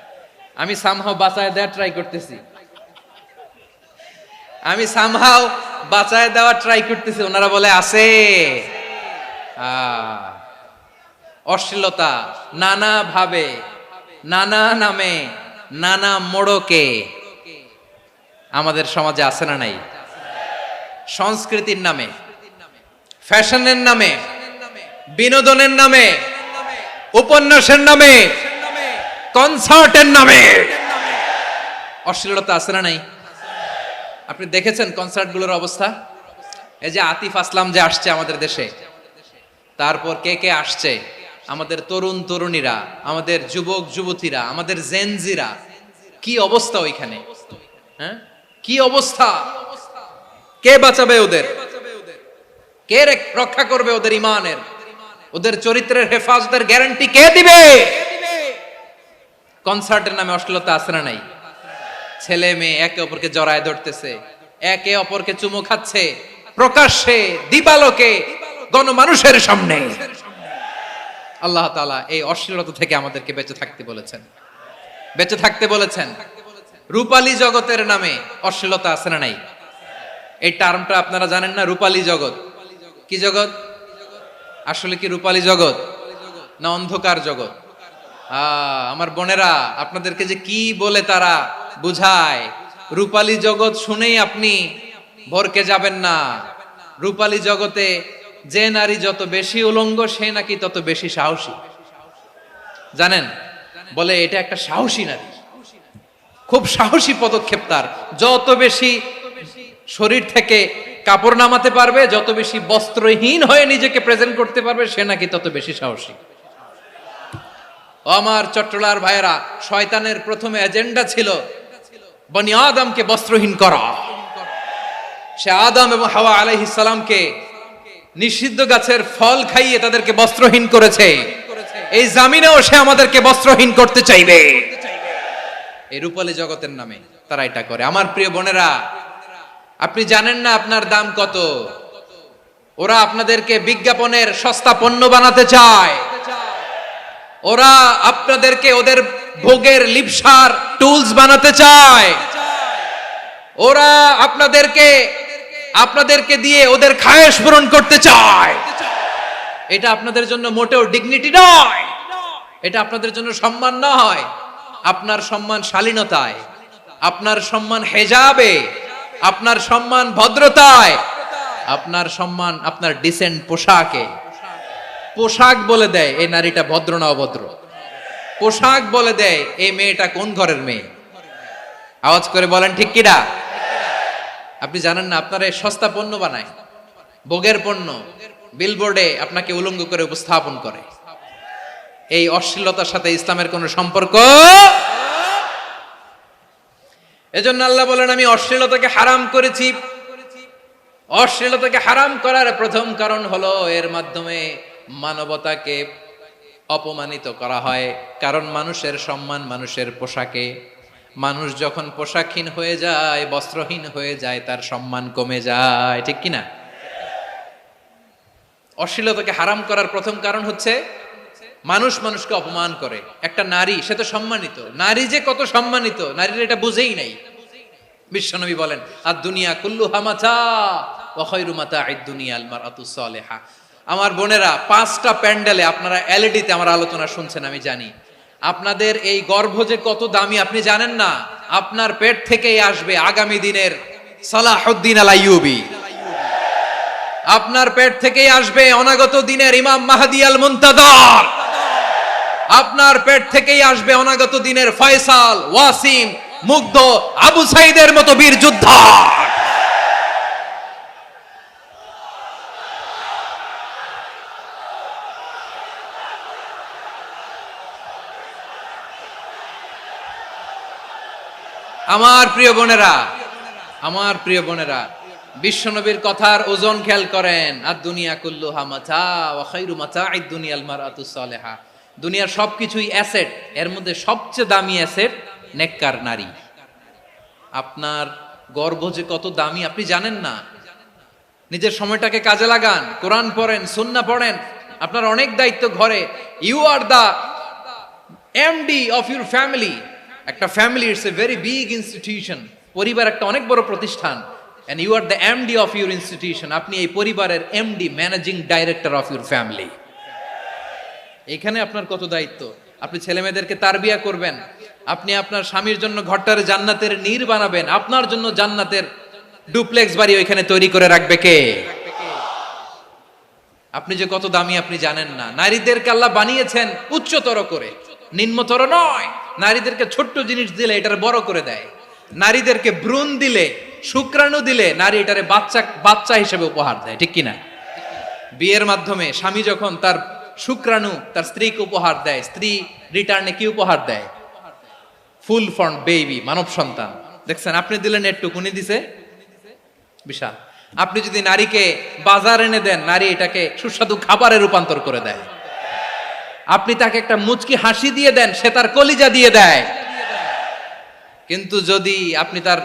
S1: আমি সামহাও বাঁচায় দেওয়ার ট্রাই করতেছি, ওনারা বলে আছে। অশ্লীলতা নানা ভাবে, নানা নামে, নানা মোড়কে আমাদের সমাজে আছে না নাই? সংস্কৃতির নামে, ফ্যাশনের নামে, বিনোদনের নামে, উপন্যাসের নামে, কনসার্টের নামে অশ্লীলতা আছে না নাই? আপনি দেখেছেন কনসার্টগুলোর অবস্থা? এই যে আতিফ আসলাম যে আসছে আমাদের দেশে, তারপর কে কে আসছে, আমাদের তরুণ তরুণীরা, আমাদের যুবক যুবতীরা, আমাদের জেনজিরা, কি অবস্থা ওইখানে? হ্যাঁ, কি অবস্থা? কে বাঁচাবে ওদের? কে রক্ষা করবে ওদের ইমানের, ওদের চরিত্রের হেফাজতের গ্যারান্টি কে দিবে? কনসার্টের নামে অশ্লীলতা আছে না নাই? ছেলে মেয়ে একে অপরকে জড়ায় ধরতেছে, একে অপরকে চুমু খাচ্ছে প্রকাশ্যে, দিবালোকে, গণমানুষের সামনে। আল্লাহ তাআলা এই অশ্লীলতা থেকে আমাদেরকে বেঁচে থাকতে বলেছেন, বেঁচে থাকতে বলেছেন। রূপালী জগতের নামে অশ্লীলতা আছে না নাই? এই টার্মটা আপনারা জানেন না? রূপালী জগৎ কি জগৎ? আসলে কি রূপালী জগৎ না অন্ধকার জগৎ? আমার বোনেরা, আপনাদেরকে যে কি বলে তারা বুঝায়, রূপালী জগৎ শুনেই আপনি ভরকে যাবেন না। রূপালী জগতে যে নারী যত বেশি উলঙ্গ, সে নাকি তত বেশি সাহসী। জানেন? বলে এটা একটা সাহসী নারী, খুব সাহসী পদক্ষেপ তার। যত বেশি শরীর থেকে কাপড় নামাতে পারবে, যত বেশি বস্ত্রহীন হয়ে নিজেকে প্রেজেন্ট করতে পারবে, সে নাকি তত বেশি সাহসী। আমার চট্টলার ভাইয়েরা, শয়তানের প্রথম এজেন্ডা ছিল বনি আদমকে বস্ত্রহীন করা। সে আদম এবং হাওয়া আলাইহিস সালামকে নিষিদ্ধ গাছের ফল খাইয়ে তাদেরকে বস্ত্রহীন করেছে। এই জামিনেও সে আমাদেরকে বস্ত্রহীন করতে চাইবে। এই রূপালী জগতের নামে তারা এটা করে। আমার প্রিয় বোনেরা, আপনি জানেন না আপনার দাম কত? ওরা আপনাদেরকে বিজ্ঞাপনের সস্তা পণ্য বানাতে চায়। ওরা আপনাদেরকে ওদের ভোগের লিপসার টুলস বানাতে চায়। ওরা আপনাদেরকে দিয়ে ওদের খায়েশ পূরণ করতে চায়। এটা আপনাদের জন্য মোটেও ডিগনিটি নয়, এটা আপনাদের জন্য সম্মান নয়। আপনার সম্মান শালীনতায়, আপনার সম্মান হেজাবে, আপনার সম্মান ভদ্রতায়, আপনার সম্মান আপনার ডিসেন্ট পোশাকে। পোশাক বলে দেয় এই নারীটা ভদ্র না অভদ্র। পোশাক বলে দেয় এই মেয়েটা কোন ঘরের মেয়ে। আওয়াজ করে বলেন ঠিক কিনা? আপনি জানেন না, আপনারা সস্তা পণ্য বানায়, ভোগের পণ্য, বিলবোর্ডে আপনাকে উলঙ্গ করে উপস্থাপন করে। এই অশ্লীলতার সাথে ইসলামের কোনো সম্পর্ক। এজন্য আল্লাহ বলেন, আমি অশ্লীলতাকে হারাম করেছি। অশ্লীলতাকে হারাম করার প্রথম কারণ হলো এর মাধ্যমে মানবতাকে অপমানিত করা হয়। কারণ মানুষের সম্মান মানুষের পোশাকে। মানুষ যখন পোশাকহীন হয়ে যায়, বস্ত্রহীন হয়ে যায়, তার সম্মান কমে যায়। ঠিক কিনা? অশ্লীলতাকে হারাম করার প্রথম কারণ হচ্ছে মানুষ মানুষকে অপমান করে। একটা নারী, সে তো সম্মানিত। নারী যে কত সম্মানিত, নারীর এটা বুঝেই নাই। বিশ্বনবী বলেন, আর দুনিয়া কুল্লুহা মাতা ওয়া খায়রু মাতা'আদ দুনিয়া আল মারআতুস সালিহা। আমার বোনেরা, 5টা প্যান্ডেলে আপনারা এলইডিতে আমার আলোচনা শুনছেন, আমি জানি। আপনাদের এই গর্ভ যে কত দামি আপনি জানেন না। আপনার পেট থেকেই আসবে আগামী দিনের সালাহুদ্দিন আল আইয়ুবী। আপনার পেট থেকেই আসবে অনাগত দিনের ইমাম মাহদী আল মুনতাজার। আপনার পেট থেকেই আসবে অনাগত দিনের ফয়সাল, ওয়াসিম, মুগ্ধ, আবু সাইদের মতো বীর যোদ্ধা। আমার প্রিয় বোনেরা, আমার প্রিয় বোনেরা, বিশ্বনবীর কথার ওজন খেয়াল করেন। আর দুনিয়া কুল্লুহা মাতা ওয়া খায়রু মাতা'আদ দুনিয়াল মারআতুস সালিহা। দুনিয়ার সবকিছুই অ্যাসেট, এর মধ্যে সবচেয়ে দামি অ্যাসেট নেককার নারী। আপনার গর্ভ যে কত দামি আপনি জানেন না। নিজের সময়টাকে কাজে লাগান, কোরআন পড়েন, সুন্নাহ পড়েন। আপনার অনেক দায়িত্ব ঘরে। You are the MD of your family. একটা family it's a very big institution. পরিবার একটা অনেক বড় প্রতিষ্ঠান। and you are the MD of your institution. আপনি এই পরিবারের MD, managing director of your family. এখানে আপনার কত দায়িত্ব। আপনি ছেলে মেয়েদেরকে তারবিয়া করবেন। আপনি আপনার স্বামীর জন্য ঘরটার জান্নাতের নীর বানাবেন। আপনার জন্য জান্নাতের ডুপ্লেক্স বাড়ি ওইখানে তৈরি করে রাখবে কে? আপনি যে কত দামি আপনি জানেন না। নারীদেরকে আল্লাহ বানিয়েছেন উচ্চতর করে, নিম্নতর নয়। নারীদেরকে ছোট্ট জিনিস দিলে এটারে বড় করে দেয়। নারীদেরকে ভ্রূণ দিলে, শুক্রাণু দিলে নারী এটারে বাচ্চা বাচ্চা হিসেবে উপহার দেয়, ঠিক কিনা? বিয়ের মাধ্যমে স্বামী যখন তার শুক্রাণু তার স্ত্রীকে উপহার দেয়, স্ত্রী রিটার্নে কি উপহার দেয়? ফুল ফর্ম বেবি, মানব সন্তান। দেখছেন, আপনি দিলেন একটু, কুনি দিছে বিশাল। আপনি যদি নারীকে বাজার এনে দেন, নারী এটাকে সুস্বাদু খাবারে রূপান্তর করে দেয়। আপনি তাকে একটা মুচকি হাসি দিয়ে দেন, সে তার কলিজা দিয়ে দেয়। কিন্তু যদি আপনি তার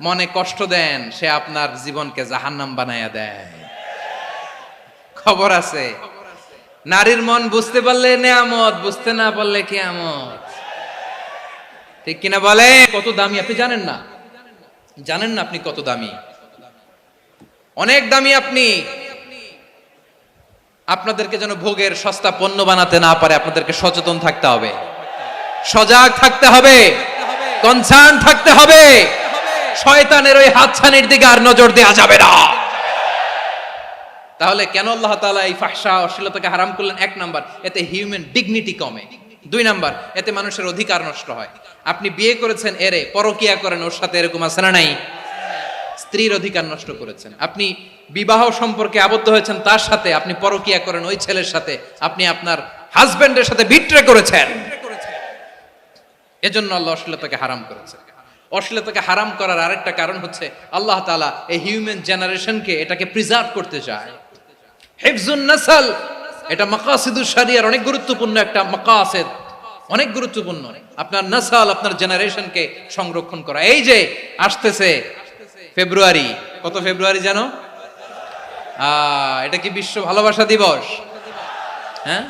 S1: মনে কষ্ট দেন, সে আপনার জীবনকে জাহান্নাম বানায়া দেয়। খবর আছে, নারীর মন বুঝতে পারলে নেয়ামত, বুঝতে না পারলে কিয়ামত, ঠিক কিনা বলে? কত দামি আপনি জানেন না, জানেন না আপনি কত দামি, অনেক দামি আপনি। আপনাদেরকে যেন ভোগের সস্তা পণ্য বানাতে না পারে, আপনাদেরকে সচেতন থাকতে হবে, সজাগ থাকতে হবে, কনসার্ন থাকতে হবে। শয়তানের ওই হাতছানির দিকে আর নজর দেওয়া যাবে না। তাহলে কেন আল্লাহ তাআলা এই ফাহশা অশ্লীলতাকে হারাম করলেন? এক নাম্বার, এতে হিউম্যান ডিগনিটি কমে। দুই নাম্বার, এতে মানুষের অধিকার নষ্ট হয়। আপনি বিয়ে করেছেন, এরে পরকিয়া করেন, ওর সাথে এরকম আছে না নাই? স্ত্রীর অধিকার নষ্ট করেছেন। আপনি বিবাহ সম্পর্কে আবদ্ধ হয়েছেন তার সাথে, আপনি পরকিয়া করেন ওই ছেলের সাথে, আপনি আপনার হাজবেন্ডের সাথে বিট্রে করেছেন। এজন্য আল্লাহ অশ্লীলতাকে হারাম করেছেন। অশ্লীলতাকে হারাম করার আরেকটা কারণ হচ্ছে আল্লাহ তাআলা এই হিউম্যান জেনারেশনকে এটাকে প্রিজার্ভ করতে চায়। হিফজুন নাসল, এটা মাকাসিদুশ শরিয়ার অনেক গুরুত্বপূর্ণ একটা মাকাসিদ, অনেক গুরুত্বপূর্ণ। আপনার নাসল, আপনার জেনারেশনকে সংরক্ষণ করা। এই যে আসতেছে ফেব্রুয়ারি, কত ফেব্রুয়ারি জানো? এটা কি বিশ্ব ভালোবাসা দিবস? হ্যাঁ,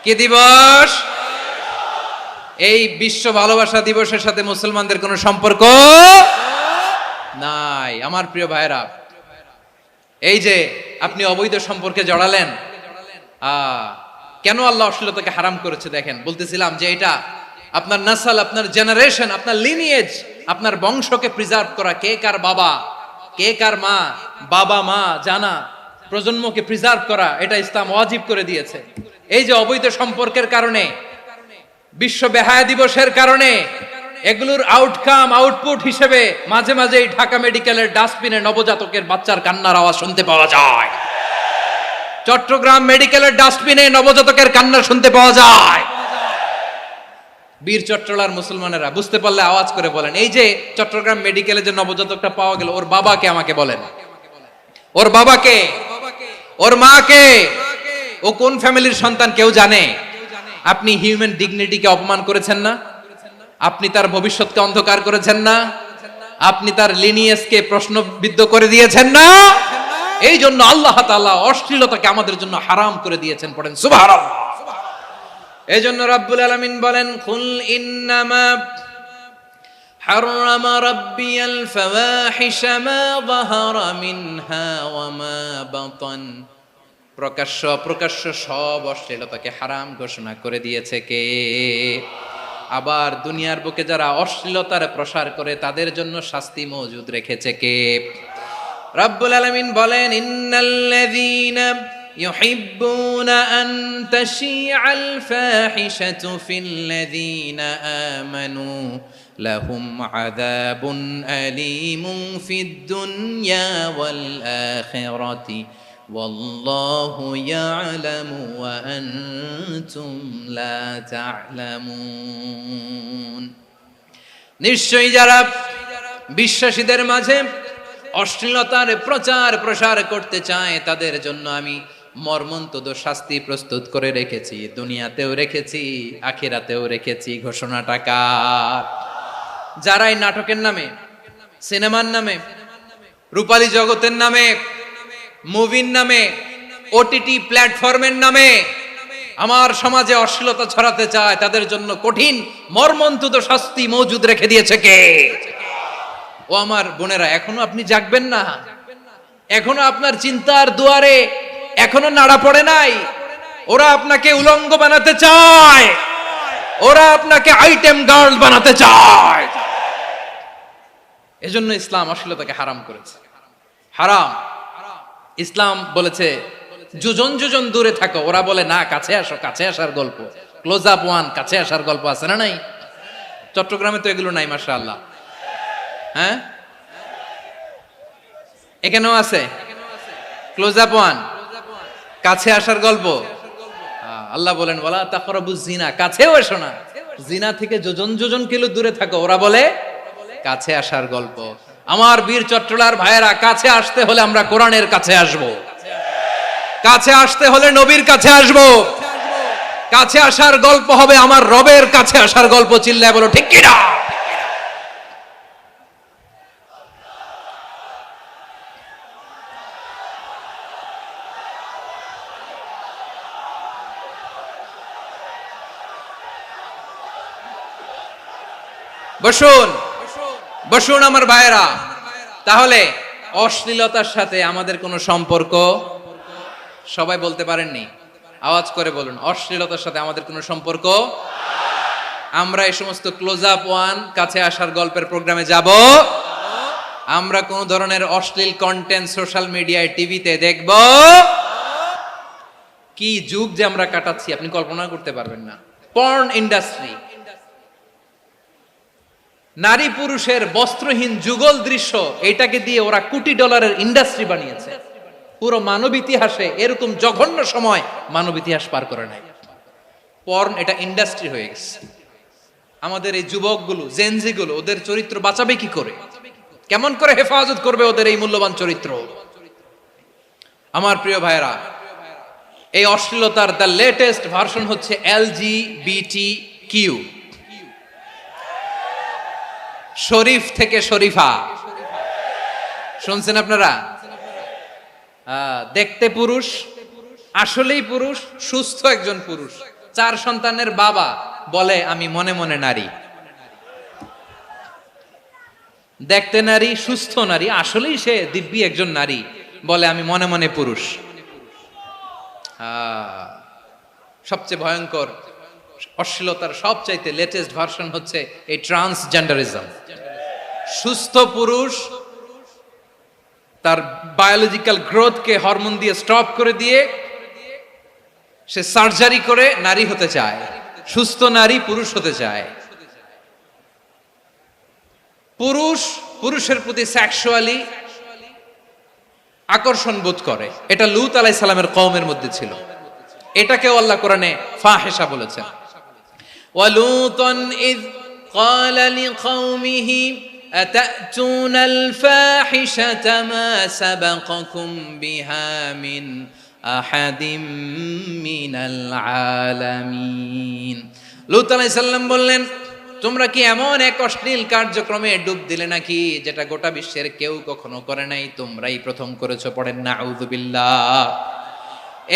S1: কি দিবস? এই বিশ্ব ভালোবাসা দিবসের সাথে মুসলমানদের কোনো সম্পর্ক নাই। আমার প্রিয় ভাইরা, এই যে আপনি অবৈধ সম্পর্কে জড়ালেন, কেন আল্লাহ অশ্লীলতাকে হারাম করেছে দেখেন। বলতেছিলাম যে এটা আপনার নাসল, আপনার জেনারেশন, আপনার লিনিয়েজ, আপনার বংশকে প্রিজার্ভ করা। কে কার বাবা, কে কার মা, বাবা মা জানা, প্রজন্মকে প্রিজার্ভ করা, এটা ইসলাম ওয়াজিব করে দিয়েছে। এই যে অবৈধ সম্পর্কের কারণে, বিশ্ব বেহায়া দিবসের কারণে, এগুলোর আউটকাম, আউটপুট হিসেবে মাঝে মাঝে ঢাকা মেডিকেলের ডাস্টবিনে নবজাতকের বাচ্চার কান্নার আওয়াজ শুনতে পাওয়া যায়। চট্টগ্রাম মেডিকেলের ডাস্টবিনে নবজাতকের কান্না শুনতে পাওয়া যায়। বীর চট্টলার মুসলমানেরা বুঝতে পারলে আওয়াজ করে বলেন, এই যে চট্টগ্রাম মেডিকেলে যে নবজাতকটা পাওয়া গেল, ওর বাবাকে আমাকে বলেন, ওর বাবাকে, ওর মাকে, ও কোন ফ্যামিলির সন্তান কেউ জানে? আপনি হিউম্যান ডিগনিটিকে অপমান করেছেন না? আপনি তার ভবিষ্যৎকে অন্ধকার করেছেন না? আপনি তার লিনিয়েজকে প্রশ্নবিদ্ধ করে দিয়েছেন না? এই জন্য আল্লাহ তাআলা অশ্লীলতাকে আমাদের জন্য হারাম করে দিয়েছেন। পড়েন সুবহানাল্লাহ। এই জন্য রাব্বুল আলামিন বলেন, কুল ইন্নামা হারামা রাব্বিয়াল ফাওয়াহিশা মা যাহারা মিনহা ওয়া মা বাতান। প্রকাশ্য অপ্রকাশ্য সব অশ্লীলতাকে হারাম ঘোষণা করে দিয়েছে কে? আবার দুনিয়ার বুকে যারা অশ্লীলতার প্রসার করে তাদের জন্য শাস্তি মজুদ রেখেছে কে? রাব্বুল আলামিন বলেন, ইন্নাল্লাযীনা ইউহিব্বুনা আন তাশিআল ফাহিশাতু ফিল্লাযীনা আমানু লাহুম আযাবুন আলীমুন ফিদ দুনিয়া ওয়াল আখিরাতি ওয়াল্লাহু ইয়ালামু ওয়া আনতুম লা তা'লামুন। নিশ্চয়ই যারা বিশ্বাসীদের মাঝে অশ্লীলতার প্রচার প্রসার করতে চায় তাদের জন্য আমি মর্মন্তুদ শাস্তি প্রস্তুত করে রেখেছি, দুনিয়াতেও রেখেছি, আখিরাতেও রেখেছি। ঘোষণাটা কার? যারাই নাটকের নামে, সিনেমার নামে, রূপালী জগতের নামে, মুভির নামে, ওটিটি প্ল্যাটফর্মের নামে আমার সমাজে অশ্লীলতা ছড়াতে চায় তাদের জন্য কঠিন মর্মন্তুদ শাস্তি মজুদ রেখে দিয়েছে কে? ও আমার বোনেরা, এখনো আপনি জাগবেন না? এখনো আপনার চিন্তার দুয়ারে এখনো নাড়া পড়ে নাই? ওরা আপনাকে উলঙ্গ বানাতে চায়, ওরা আপনাকে আইটেম গার্ল বানাতে চায়। এজন্য ইসলাম অশ্লীলতাকে হারাম করেছে। হারাম। ইসলাম বলেছে যোজন যোজন দূরে থাকো, ওরা বলে না কাছে আসো, কাছে আসার গল্প, ক্লোজ আপ ওয়ান, কাছে আসার গল্প আছে না নাই? চট্টগ্রামে তো এগুলো নাই মাশাআল্লাহ। হ্যাঁ, এখানেও আছে ক্লোজ আপ ওয়ান, কাছে আসার গল্প। আল্লাহ বলেন ওয়ালা তাকরাবুজ জিনা, কাছেও এসো না, জিনা থেকে যোজন যোজন কিলো দূরে থাকো, ওরা বলে কাছে আসার গল্প। আমার বীর চট্টলার ভাইয়েরা, কাছে আসতে হলে আমরা কোরআনের কাছে আসব, কাছে আসতে হলে নবীর কাছে আসব, কাছে আসার গল্প হবে আমার রবের কাছে আসার গল্প। চিল্লায় বলো ঠিক কিনা? বসুন বসুন আমার ভাইয়েরা। তাহলে অশ্লীলতার সাথে আমাদের কোনো সম্পর্ক? সবাই বলতে পারেননি, আওয়াজ করে বলুন, অশ্লীলতার সাথে আমাদের কোনো সম্পর্ক? আমরা এই সমস্ত ক্লোজ আপ ওয়ান, কাছে আসার গল্পের প্রোগ্রামে যাব? আমরা কোন ধরনের অশ্লীল কন্টেন্ট সোশ্যাল মিডিয়ায়, টিভিতে দেখব? কি যুগ যে আমরা কাটাচ্ছি আপনি কল্পনা করতে পারবেন না। পর্ন ইন্ডাস্ট্রি, নারী পুরুষের বস্ত্রহীন যুগল দৃশ্য, এটাকে দিয়ে ওরা কোটি ডলারের ইন্ডাস্ট্রি বানিয়েছে। পুরো মানব ইতিহাসে এরকম জঘন্য সময় মানব ইতিহাস পার করে নাই। পর্ন এটা ইন্ডাস্ট্রি হয়ে গেছে। আমাদের এই যুবকগুলো, জেনজিগুলো, ওদের চরিত্র বাঁচাবে কি করে? কেমন করে হেফাজত করবে ওদের এই মূল্যবান চরিত্র? আমার প্রিয় ভাইরা, এই অশ্লীলতার দ্য লেটেস্ট ভার্সন হচ্ছে LGBTQ, শরীফ থেকে শরীফা। শুনছেন আপনারা? দেখতে পুরুষ, আসলেই পুরুষ, সুস্থ একজন পুরুষ, 4 সন্তানের বাবা, বলে আমি মনে মনে নারী। দেখতে নারী, সুস্থ নারী, আসলেই সে দিব্যি একজন নারী, বলে আমি মনে মনে পুরুষ। সবচেয়ে ভয়ঙ্কর অশ্লীলতার সবচাইতে লেটেস্ট ভার্সন হচ্ছে এই ট্রান্সজেন্ডারিজম। সুস্থ পুরুষ তার বায়োলজিক্যাল গ্রোথকে হরমোন দিয়ে স্টপ করে দিয়ে সে সার্জারি করে নারী হতে চায়, সুস্থ নারী পুরুষ হতে চায়। পুরুষ পুরুষের প্রতি সেক্সুয়ালি আকর্ষণ বোধ করে, এটা লূত আলাইহিস সালামের কওমের মধ্যে ছিল। এটাকেও আল্লাহ কোরআনে ফাহিশা বলেছেন। ওয়ালুতান ইয ক্বালা লিকাওমিহি আতাতুনাল ফাহিশাতা মা সাবাকাকুম বিহা মিন আহাদিম মিনাল আলামিন। লূত আলাইহিস সালাম বললেন, তোমরা কি এমন এক অশ্লীল কার্যক্রমে ডুব দিলে নাকি যেটা গোটা বিশ্বের কেউ কখনো করে নাই, তোমরাই প্রথম করেছো? পড়েন নাউযুবিল্লাহ।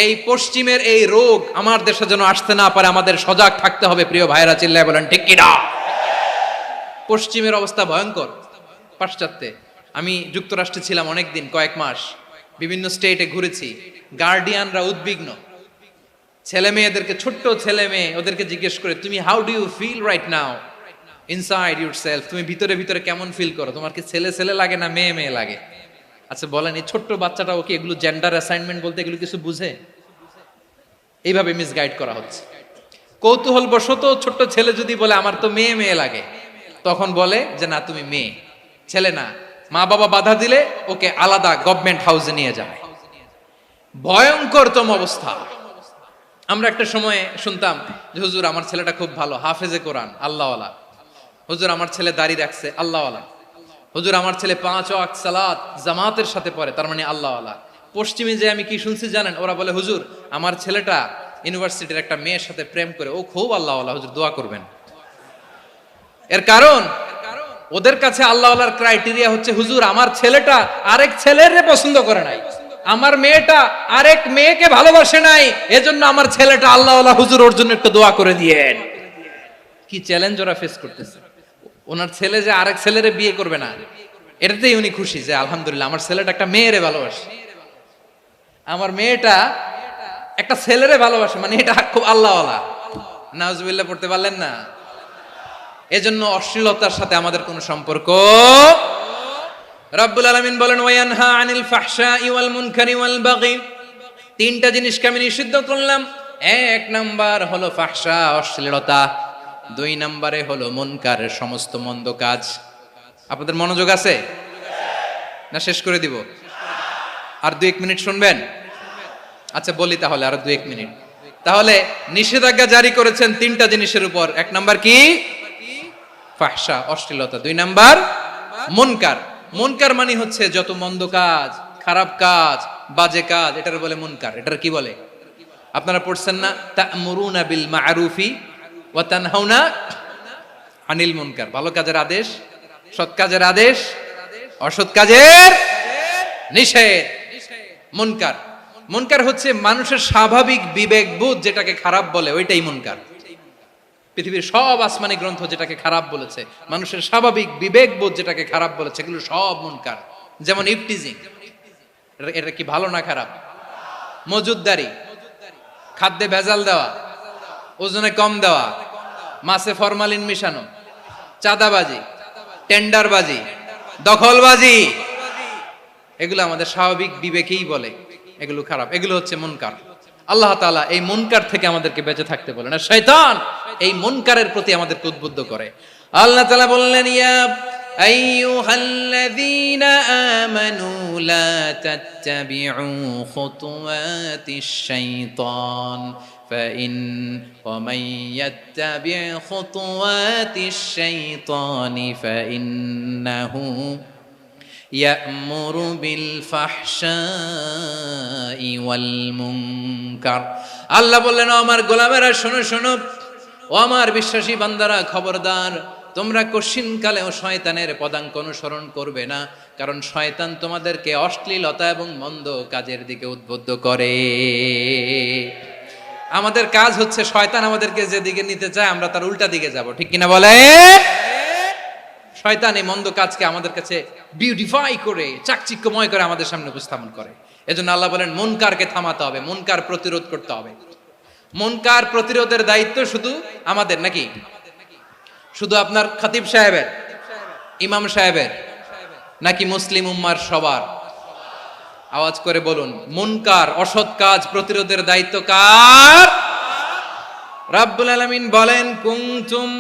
S1: এই পশ্চিমের এই রোগ আমার দেশে যেন আসতে না পারে, আমাদের সজাগ থাকতে হবে। প্রিয় ভাইরা, চিল্লায় বলেন ঠিক কিনা? পশ্চিমের অবস্থা ভয়ঙ্কর। পাশ্চাত্যে, আমি যুক্তরাষ্ট্রে ছিলাম অনেকদিন, কয়েক মাস, বিভিন্ন স্টেটে ঘুরেছি। গার্ডিয়ানরা উদ্বিগ্ন, ছেলে মেয়েদেরকে, ছোট্ট ছেলে মেয়ে, ওদেরকে জিজ্ঞেস করে, তুমি how do you feel right now inside yourself? তুমি ভিতরে ভিতরে কেমন ফিল করো? তোমার কি ছেলে ছেলে লাগে না মেয়ে মেয়ে লাগে? আচ্ছা বলেন, এই ছোট্ট বাচ্চাটা ওকে এগুলো জেন্ডার অ্যাসাইনমেন্ট বলতে এগুলো কিছু বুঝে? এইভাবে মিসগাইড করা হচ্ছে। কৌতূহল বশত ছোট্ট ছেলে যদি বলে আমার তো মেয়ে মেয়ে লাগে, তখন বলে যে না তুমি মেয়ে, ছেলে না। মা বাবা বাধা দিলে ওকে আলাদা গভর্নমেন্ট হাউসে নিয়ে যায়। ভয়ঙ্করতম অবস্থা। আমরা একটা সময়ে শুনতাম যে হুজুর আমার ছেলেটা খুব ভালো, হাফেজে কোরআন, আল্লাহওয়ালা। হুজুর আমার ছেলে দাড়ি রাখছে, আল্লাহওয়ালা। হুজুর আমার ছেলে 5 ওয়াক্ত সালাত জামাতের সাথে পড়ে, তার মানে আল্লাহওয়ালা। পশ্চিমে যে আমি কি শুনছি জানেন? ওরা বলে হুজুর আমার ছেলেটা ইউনিভার্সিটির একটা মেয়ের সাথে প্রেম করে, ও খুব আল্লাহওয়ালা, হুজুর দোয়া করবেন। এর কারণ ওদের কাছে আল্লাহওয়ালার ক্রাইটেরিয়া হচ্ছে হুজুর আমার ছেলেটা আরেক ছেলের পছন্দ করে নাই, আমার মেয়েটা আরেক মেয়েকে ভালোবাসে নাই, এজন্য আমার ছেলেটা আল্লাহওয়ালা, হুজুর ওর জন্য একটু দোয়া করে দিয়েন। কি চ্যালেঞ্জ ওরা ফেস করতেছে। ওনার ছেলে যে আরেক ছেলেরে বিয়ে করবে না, এটাতেই উনি খুশি যে আলহামদুলিল্লাহ আমার ছেলেটা একটা মেয়েরে ভালোবাসে, আমার মেয়েটা একটা ছেলেরে ভালোবাসে, মানে এটা খুব আল্লাহওয়ালা। নাউজুবিল্লাহ পড়তে পারলেন না? এজন্য অশ্লীলতার সাথে আমাদের কোনো সম্পর্ক। রব্বুল আলামিন বলেন ওয়ায়ানহা আনিল ফাহশাই ওয়াল মুনকারি ওয়াল বাগি তিনটা জিনিসকে আমি নিষিদ্ধ করলাম। এক নাম্বার হলো ফাহশা, অশ্লীলতা। দুই নাম্বারে হলো মুনকারের সমস্ত মন্দ কাজ। আপনাদের মনোযোগ আছে না? শেষ করে দিব? আর 2-1 মিনিট শুনবেন? আচ্ছা বলি তাহলে, আর 2-1 মিনিট। তাহলে নিষেধাজ্ঞা জারি করেছেন তিনটা জিনিসের উপর। এক নাম্বার কি? ফাহশা, অশ্লীলতা। দুই নাম্বার মুনকার। মুনকার মানে হচ্ছে যত মন্দ কাজ, খারাপ কাজ, বাজে কাজ, এটার বলে মুনকার। এটার কি বলে? আপনারা পড়ছেন না, তা'মুরুনা বিল মা'রুফি ওয়া তানহাউনা আনিল মুনকার। ভালো কাজের আদেশ, সৎ কাজের আদেশ, অসৎ কাজের নিষেধ। মুনকার, মুনকার হচ্ছে মানুষের স্বাভাবিক বিবেকবোধ যেটাকে খারাপ বলে, ওইটাই মুনকার। পৃথিবীর সব আসমানি গ্রন্থ যেটাকে খারাপ বলেছে, মানুষের স্বাভাবিক বিবেকবোধ যেটাকে খারাপ বলেছে, এগুলো সব মুনকার। যেমন ইফটিজিং, এটা কি ভালো না খারাপ? মজুদদারি, খাদ্যে ভেজাল দেওয়া, ওজনে কম দেওয়া, মাছে ফরমালিন মিশানো, চাঁদাবাজি, টেন্ডারবাজি, দখলবাজি, এগুলো আমাদের স্বাভাবিক বিবেকেই বলে এগুলো খারাপ, এগুলো হচ্ছে মুনকার। আল্লাহ তাআলা এই মুনকার থেকে আমাদেরকে বেঁচে থাকতে বলেন, আর শয়তান এই মুনকারের প্রতি আমাদেরকে উদ্বুদ্ধ করে। আল্লাহ তাআলা বললেন, ইয়া আইয়ুহাল্লাযীনা আমানু লা তাত্তাবিউ খুতুওয়াতিশ শাইতান ফাইন ওয়া মান ইয়াত্তাবি' খুতুওয়াতিশ শাইতানি ফাইন্নাহু ইয়া'মুরু বিল ফাহশাই ওয়াল মুনকার। আল্লাহ বললেন, আমার গোলামেরা শোনো শোনো, ও আমার বিশ্বাসী বান্দারা খবরদার, তোমরা কশিনকালেও শয়তানের পদাঙ্ক অনুসরণ করবে না, কারণ শয়তান তোমাদেরকে অশ্লীলতা এবং মন্দ কাজের দিকে উদ্বুদ্ধ করে। আমাদের কাজ হচ্ছে শয়তান আমাদেরকে যেদিকে নিতে চায় আমরা তার উল্টা দিকে যাব, ঠিক কিনা বলে? শয়তান এই মন্দ কাজকে আমাদের কাছে বিউটিফাই করে, চাকচিক্যময় করে আমাদের সামনে উপস্থাপন করে। এজন্য আল্লাহ বলেন মুনকারকে থামাতে হবে, মুনকার প্রতিরোধ করতে হবে। মুনকার প্রতিরোধের দায়িত্ব শুধু আমাদের নাকি? শুধু আপনার খতিব সাহেবের, ইমাম সাহেবের, নাকি মুসলিম উম্মার সবার? আওয়াজ করে বলুন, মুনকার অসৎ কাজ প্রতিরোধের দায়িত্ব কার? রাব্বুল আলামিন বলেন, কুনতুম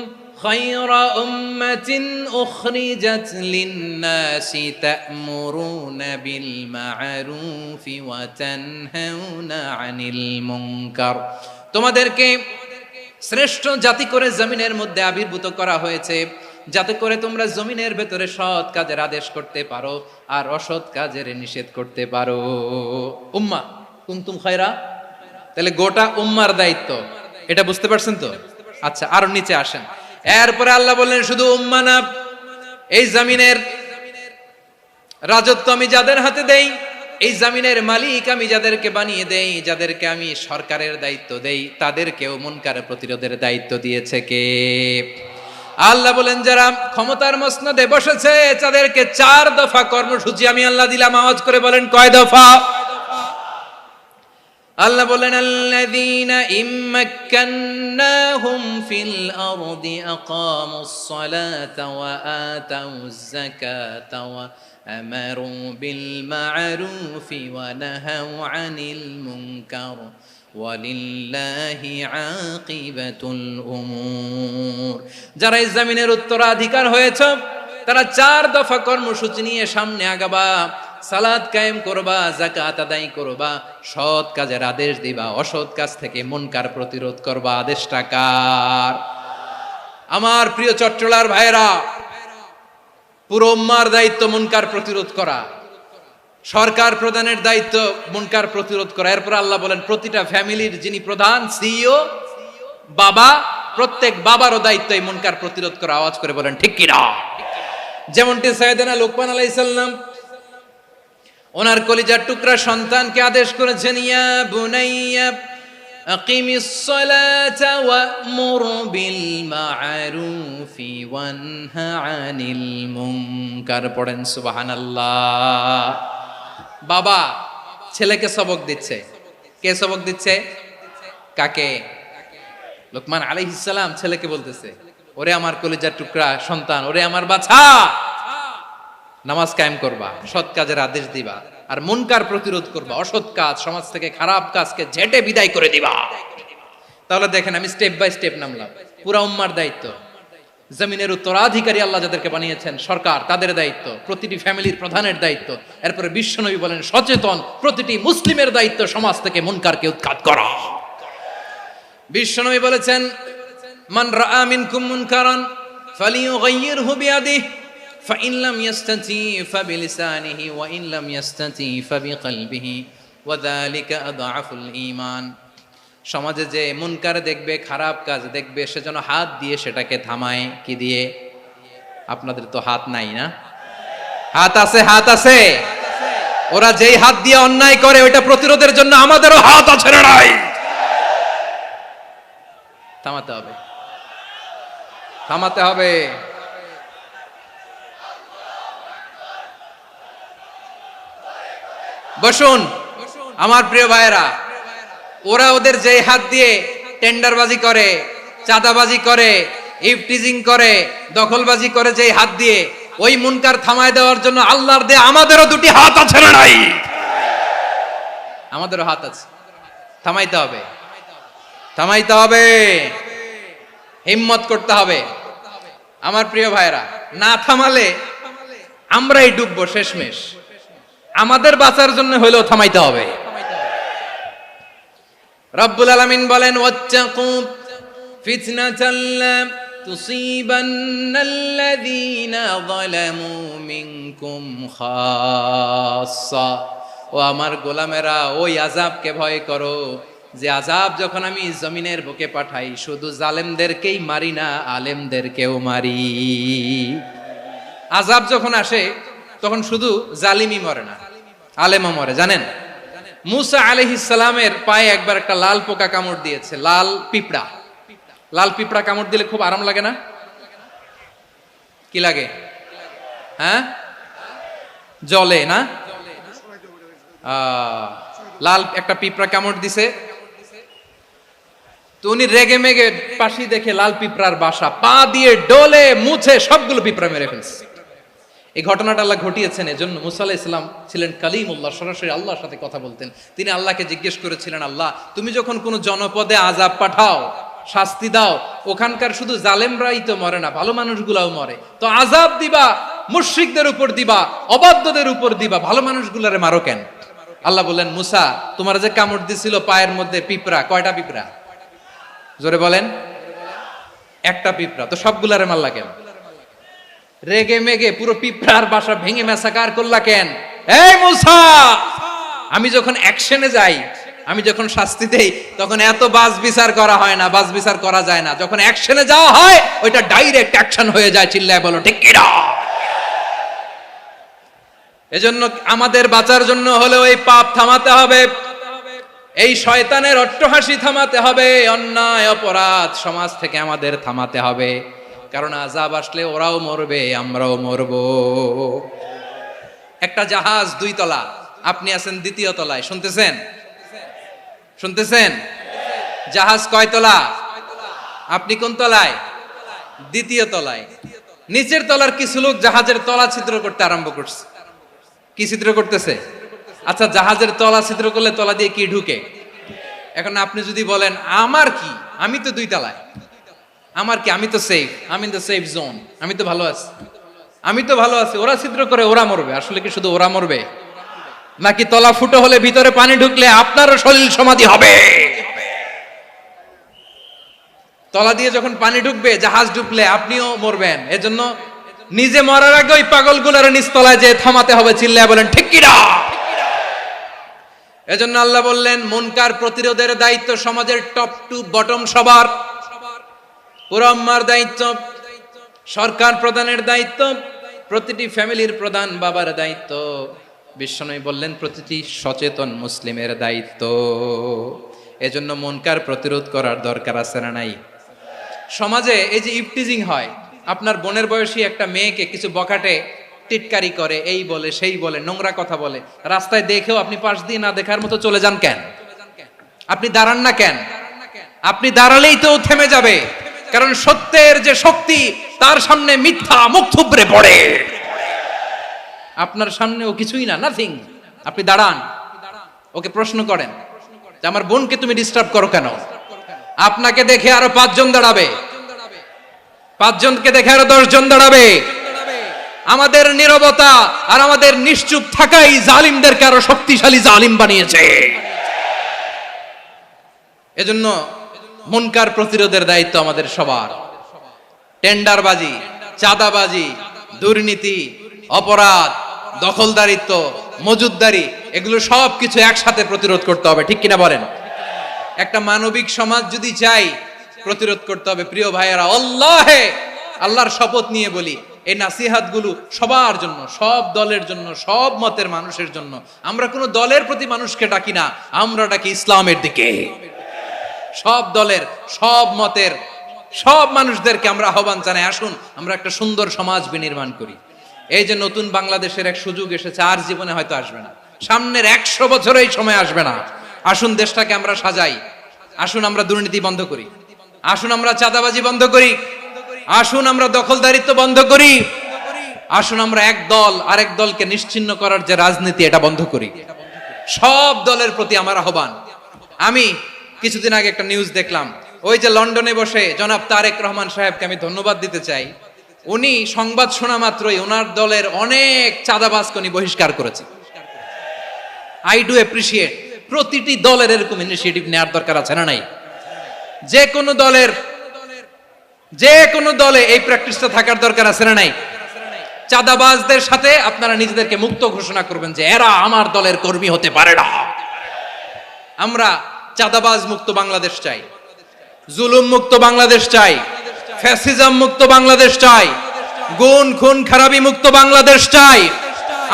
S1: খায়রা উম্মাতিন উখরিজাত লিন-নাসি তা'মুরুনা বিল মা'রুফি ওয়া তানহাউনা আনিল মুনকার। তোমাদেরকে শ্রেষ্ঠ জাতি করে জমিনের মধ্যে আবির্ভূত করা হয়েছে, যাতে করে তোমরা জমিনের ভেতরে সৎ কাজের আদেশ করতে পারো আর অসৎ কাজের নিষেধ করতে পারো। উম্মাহ কুনতুম খায়রা, তাহলে গোটা উম্মার দায়িত্ব, এটা বুঝতে পারছেন তো? আচ্ছা, আরো নিচে আসেন। এরপরে আল্লাহ বললেন, শুধু উম্মাহ না, এই জমিনের রাজত্ব আমি যাদের হাতে দেই, এই জমিনের মালিক আমি যাদেরকে বানিয়ে দেই, যাদেরকে আমি সরকারের দায়িত্ব দেই, তাদেরকেও মুনকার প্রতিরোধের দায়িত্ব দিয়েছে কে? আল্লাহ বলেন, যারা ক্ষমতার মসনদে বসেছে তাদেরকে 4 দফা কর্মসূচি আমি আল্লাহ দিলাম। আওয়াজ করে বলেন, কয় দফা? আল্লাহ বলেন, আল্লাযীনা ইম্মাক্কান্নাহুম ফিল আরদি আকামুস সালাতা ওয়া আতাউয যাকাতা ওয়া আমারু বিল মা'রুফি ওয়া নাহাউ আনিল মুনকার ওয়ালিল্লাহি আকিবাতুল উমুর। যারা এই জমিনের উত্তরাধিকার হয়েছে তারা 4 দফা কর্মসূচি নিয়ে সামনে আগাবা। সালাত কায়েম করবা, যাকাত আদায় করবা, সৎ কাজের আদেশ দিবা, অসৎ কাজ থেকে মুনকার প্রতিরোধ করবা। আদেশটা কার? আমার প্রিয় চট্টলার ভাইরা, পুরো উম্মার দায়িত্ব মুনকার প্রতিরোধ করা, সরকার প্রধানের দায়িত্ব মুনকার প্রতিরোধ করা। এরপর আল্লাহ বলেন, প্রতিটা ফ্যামিলির যিনি প্রধান সিইও বাবা, প্রত্যেক বাবারও দায়িত্ব এই মুনকার প্রতিরোধ করা। আওয়াজ করে বলেন ঠিক কিনা? যেমনটি সাইয়েদনা লুকমান আলাইহিস সালাম ওনার কলিজার টুকরা সন্তানকে আদেশ করেছেন, ইয়া বুনাইয়া আকিমিস সালাতা ওয়া'মুর বিল মা'রুফি ওয়ানহা আনিল মুনকার। পড়েন সুবহানাল্লাহ। বাবা ছেলেকে সবক দিচ্ছে। কে সবক দিচ্ছে? কাকে? লুকমান আলাইহিস সালাম ছেলেকে বলতেছে, ওরে আমার কলিজার টুকরা সন্তান, ওরে আমার বাছা, নামাজ কায়েম করবা, সৎ কাজের আদেশ দিবা, আর মুনকার প্রতিরোধ করবা, অসৎ কাজ, সমাজ থেকে খারাপ কাজকে ঝেঁটে বিদায় করে দিবা। তাহলে দেখেন আমি স্টেপ বাই স্টেপ নামলাম। পুরা উম্মার দায়িত্ব, জমিনের উত্তরাধিকারী আল্লাহ যাদেরকে বানিয়েছেন সরকার, তাদের দায়িত্ব, প্রতিটি ফ্যামিলির প্রধানের দায়িত্ব, এরপরে বিশ্বনবী বলেন সচেতন প্রতিটি মুসলিমের দায়িত্ব সমাজ থেকে মুনকারকে উৎখাত করা। বিশ্বনবী বলেছেন মান রাআ মিনকুম মুনকারান ফালিয়ুগাইয়িরহু বিয়াদিহি ফাইন লাম ইয়াস্তাতি ফাবিলিসানিহি ওয়া ইন লাম ইয়াস্তাতি ফাবিকলবিহি ওয়া যালিকা আযআফুল ঈমান। সমাজে যে মুনকার দেখবে, খারাপ কাজ দেখবে, সে যেন হাত দিয়ে সেটাকে থামায়। কি দিয়ে? আপনাদের তো হাত নাই না? হাত আছে, হাত আছে। ওরা যেই হাত দিয়ে অন্যায় করে ওইটা প্রতিরোধের জন্য আমাদেরও হাত আছে না নাই? থামাতে হবে, থামাতে হবে। বসুন আমার প্রিয় ভাইয়েরা, ওরা ওদের যে হাত দিয়ে টেন্ডারবাজি করে, চাঁদাবাজি করে, ইফটিজিং করে, দখলবাজি করে, যে হাত দিয়ে, ওই মুনকার থামায় দেওয়ার জন্য আল্লাহর দেয়া আমাদেরও দুটি হাত আছে না নাই? আমাদেরও হাত আছে, থামাইতে হবে, থামাইতে হবে, হিম্মত করতে হবে। আমার প্রিয় ভাইয়েরা, না থামালে আমরাই ডুববো শেষমেশ। আমাদের বাঁচার জন্য হলেও থামাইতে হবে। রব্বুল আলামিন বলেন ওয়াত্তাকু ফিতনাতাল লা তুসিবান্নাল্লাযীনা যালামু মিনকুম খাসসা। ও আমার গোলামেরা, ওই আযাবকে ভয় করো যে আযাব যখন আমি জমিনের বুকে পাঠাই শুধু জালেমদেরকেই মারি না, আলেমদেরকেও মারি। আযাব যখন আসে তখন শুধু জালিমই মরে না, আলেমও মরে। জানেন মুসা আলাইহিস সালামের পায়ে একবার একটা লাল পোকা কামড় দিয়েছে, লাল পিঁপড়া। লাল পিঁপড়া কামড় দিলে খুব আরাম লাগে না? কি লাগে? হ্যাঁ, জ্বলে না? লাল একটা পিঁপড়া কামড় দিছে, তো উনি রেগে মেগে পাশি দেখে লাল পিঁপড়ার বাসা, পা দিয়ে ডলে মুছে সবগুলো পিঁপড়া মেরে ফেলছে। এই ঘটনাটা আল্লাহ ঘটিয়েছেন এজন্য মুসা আলাইহিস সালাম ছিলেন কালিমুল্লাহ, সরাসরি আল্লাহর সাথে কথা বলতেন। তিনি আল্লাহকে জিজ্ঞেস করেছিলেন, আল্লাহ তুমি যখন কোনো জনপদে আযাব পাঠাও, শাস্তি দাও, ওখানকার শুধু জালেমরাই তো মরে না, ভালো মানুষগুলাও মরে, তো আযাব দিবা মুশরিকদের উপর দিবা, অবাধ্যদের উপর দিবা, ভালো মানুষগুলারে মারো কেন? আল্লাহ বললেন, মুসা তোমার যে কামড় দিছিল পায়ের মধ্যে পিঁপড়া, কয়টা পিঁপড়া? জোরে বলেন। একটা পিঁপড়া, তো সবগুলারে মারলা কেন? রেগে মেগে পুরো পিঁপড়ার বাসা ভেঙে ম্যাসাকার করলা কেন? এই মুসা, আমি যখন অ্যাকশনে যাই, আমি যখন শাস্তি দেই, তখন এত বাস বিচার করা হয় না, বাস বিচার করা যায় না। যখন অ্যাকশনে যাওয়া হয় ওইটা ডাইরেক্ট অ্যাকশন হয়ে যায়। চিল্লায় বলো ঠিক কি না? এজন্য আমাদের বাঁচার জন্য হলে ওই পাপ থামাতে হবে, এই শয়তানের অট্টহাসি থামাতে হবে, অন্যায় অপরাধ সমাজ থেকে আমাদের থামাতে হবে। কারণ আযাব আসলে ওরাও মরবে, আমরাও মরব। একটা জাহাজ 2 তলা, আপনি আছেন 2য় তলায়, শুনতেছেন? শুনতেছেন? জাহাজ কয় তলা? আপনি কোন তলায়? 2য় তলায়। নিচের তলার কিছু লোক জাহাজের তলা ছিদ্র করতে আরম্ভ করছে। কি ছিদ্র করতেছে? আচ্ছা, জাহাজের তলা ছিদ্র করলে তলা দিয়ে কি ঢুকে? এখন আপনি যদি বলেন আমার কি, আমি তো 2 তলায়, আমার কি, আমি তো সেফ, আমি ইন দ্য সেফ জোন, আমি তো ভালো আছি, আমি তো ভালো আছি, ওরা ছিদ্র করে ওরা মরবে। আসলে কি শুধু ওরা মরবে, নাকি তলা ফুটো হলে ভিতরে পানি ঢুকলে আপনারও শরীর সমাধি হবে? তলা দিয়ে যখন পানি ঢুকবে, জাহাজ ঢুকলে আপনিও মরবেন। এজন্য নিজে মরার আগে ওই পাগলগুলোর নিচতলায় যে থামাতে হবে। চিল্লায় বলেন ঠিক কি না? এজন্য আল্লাহ বললেন মুনকার প্রতিরোধের দায়িত্ব সমাজের টপ টু বটম সবার, পুরো উম্মার দায়িত্ব, সরকার প্রধানের দায়িত্ব, প্রতিটি ফ্যামিলির প্রধান বাবার দায়িত্ব। বিশ্বনবী বললেন প্রতিটি সচেতন মুসলিমের দায়িত্ব। এজন্য মুনকার প্রতিরোধ করার দরকার আছে না নাই? সমাজে এই যে ইফটিজিং হয়, আপনার বোনের বয়সী একটা মেয়েকে কিছু বখাটে টিটকারি করে, এই বলে সেই বলে, নোংরা কথা বলে, রাস্তায় দেখেও আপনি পাশ দিয়ে না দেখার মতো চলে যান কেন? আপনি দাঁড়ান না কেন? আপনি দাঁড়ালেই তো থেমে যাবে, কারণ সত্যের যে শক্তি তার সামনে মিথ্যা মুখ থুবড়ে পড়ে। আপনার সামনে ও কিছুই না, নাথিং। আপনি দাঁড়ান, ওকে প্রশ্ন করেন যে আমার বোনকে তুমি ডিস্টার্ব করো কেন? আপনাকে দেখে আরো 5 জন দাঁড়াবে, 5 জনকে দেখে আরো 10 জন দাঁড়াবে। আমাদের নীরবতা আর আমাদের নিশ্চুপ থাকাই জালিমদেরকে আরো শক্তিশালী জালিম বানিয়েছে। এজন্য মুনকার প্রতিরোধের দায়িত্ব আমাদের সবার। টেন্ডারবাজি, চাঁদাবাজি, দুর্নীতি, অপরাধ, দখলদারিত্ব, মজুদদারি, এগুলো সব কিছু একসাথে প্রতিরোধ করতে হবে, ঠিক কিনা বলেন? একটা মানবিক সমাজ যদি চাই, প্রতিরোধ করতে হবে। প্রিয় ভাইয়েরা, আল্লাহর শপথ নিয়ে বলি, এই নাসিহাত গুলো সবার জন্য, সব দলের জন্য, সব মতের মানুষের জন্য। আমরা কোনো দলের প্রতি মানুষকে ডাকি না, আমরা ডাকি ইসলামের দিকে। সব দলের, সব মতের, সব মানুষদেরকে আমরা আহ্বান জানাই, আসুন আমরা একটা সুন্দর সমাজ বিনির্মাণ করি। এই যে নতুন বাংলাদেশের এক সুযোগ এসেছে, আর জীবনে হয়তো আসবে না, সামনের 100 বছর এই সময় আসবে না। আসুন দেশটাকে আমরা সাজাই, আসুন আমরা দুর্নীতি বন্ধ করি, আসুন আমরা চাঁদাবাজি বন্ধ করি, আসুন আমরা দখলদারিত্ব বন্ধ করি, আসুন আমরা এক দল আরেক দলকে নিশ্চিহ্ন করার যে রাজনীতি, এটা বন্ধ করি। সব দলের প্রতি আমার আহ্বান। আমি কিছুদিন আগে একটা নিউজ দেখলাম, ওই যে লন্ডনে বসে জনাব তারেক রহমান সাহেবকে আমি ধন্যবাদ দিতে চাই। উনি সংবাদ শোনা মাত্রই ওনার দলের অনেক চাঁদাবাজকে উনি বহিষ্কার করেছে। I do appreciate. প্রতিটি দলের এরকম ইনিশিয়েটিভ নেওয়ার দরকার আছে না নাই? যে কোনো দলে এই প্র্যাকটিসটা থাকার দরকার আছে না নাই? চাঁদাবাজদের সাথে আপনারা নিজেদেরকে মুক্ত ঘোষণা করবেন যে এরা আমার দলের কর্মী হতে পারে না। আমরা চাঁদাবাজ মুক্ত বাংলাদেশ চাই, জুলুম মুক্ত বাংলাদেশ চাই, ফ্যাসিজম মুক্ত বাংলাদেশ চাই, গুণ খুন খারাপি মুক্ত বাংলাদেশ চাই।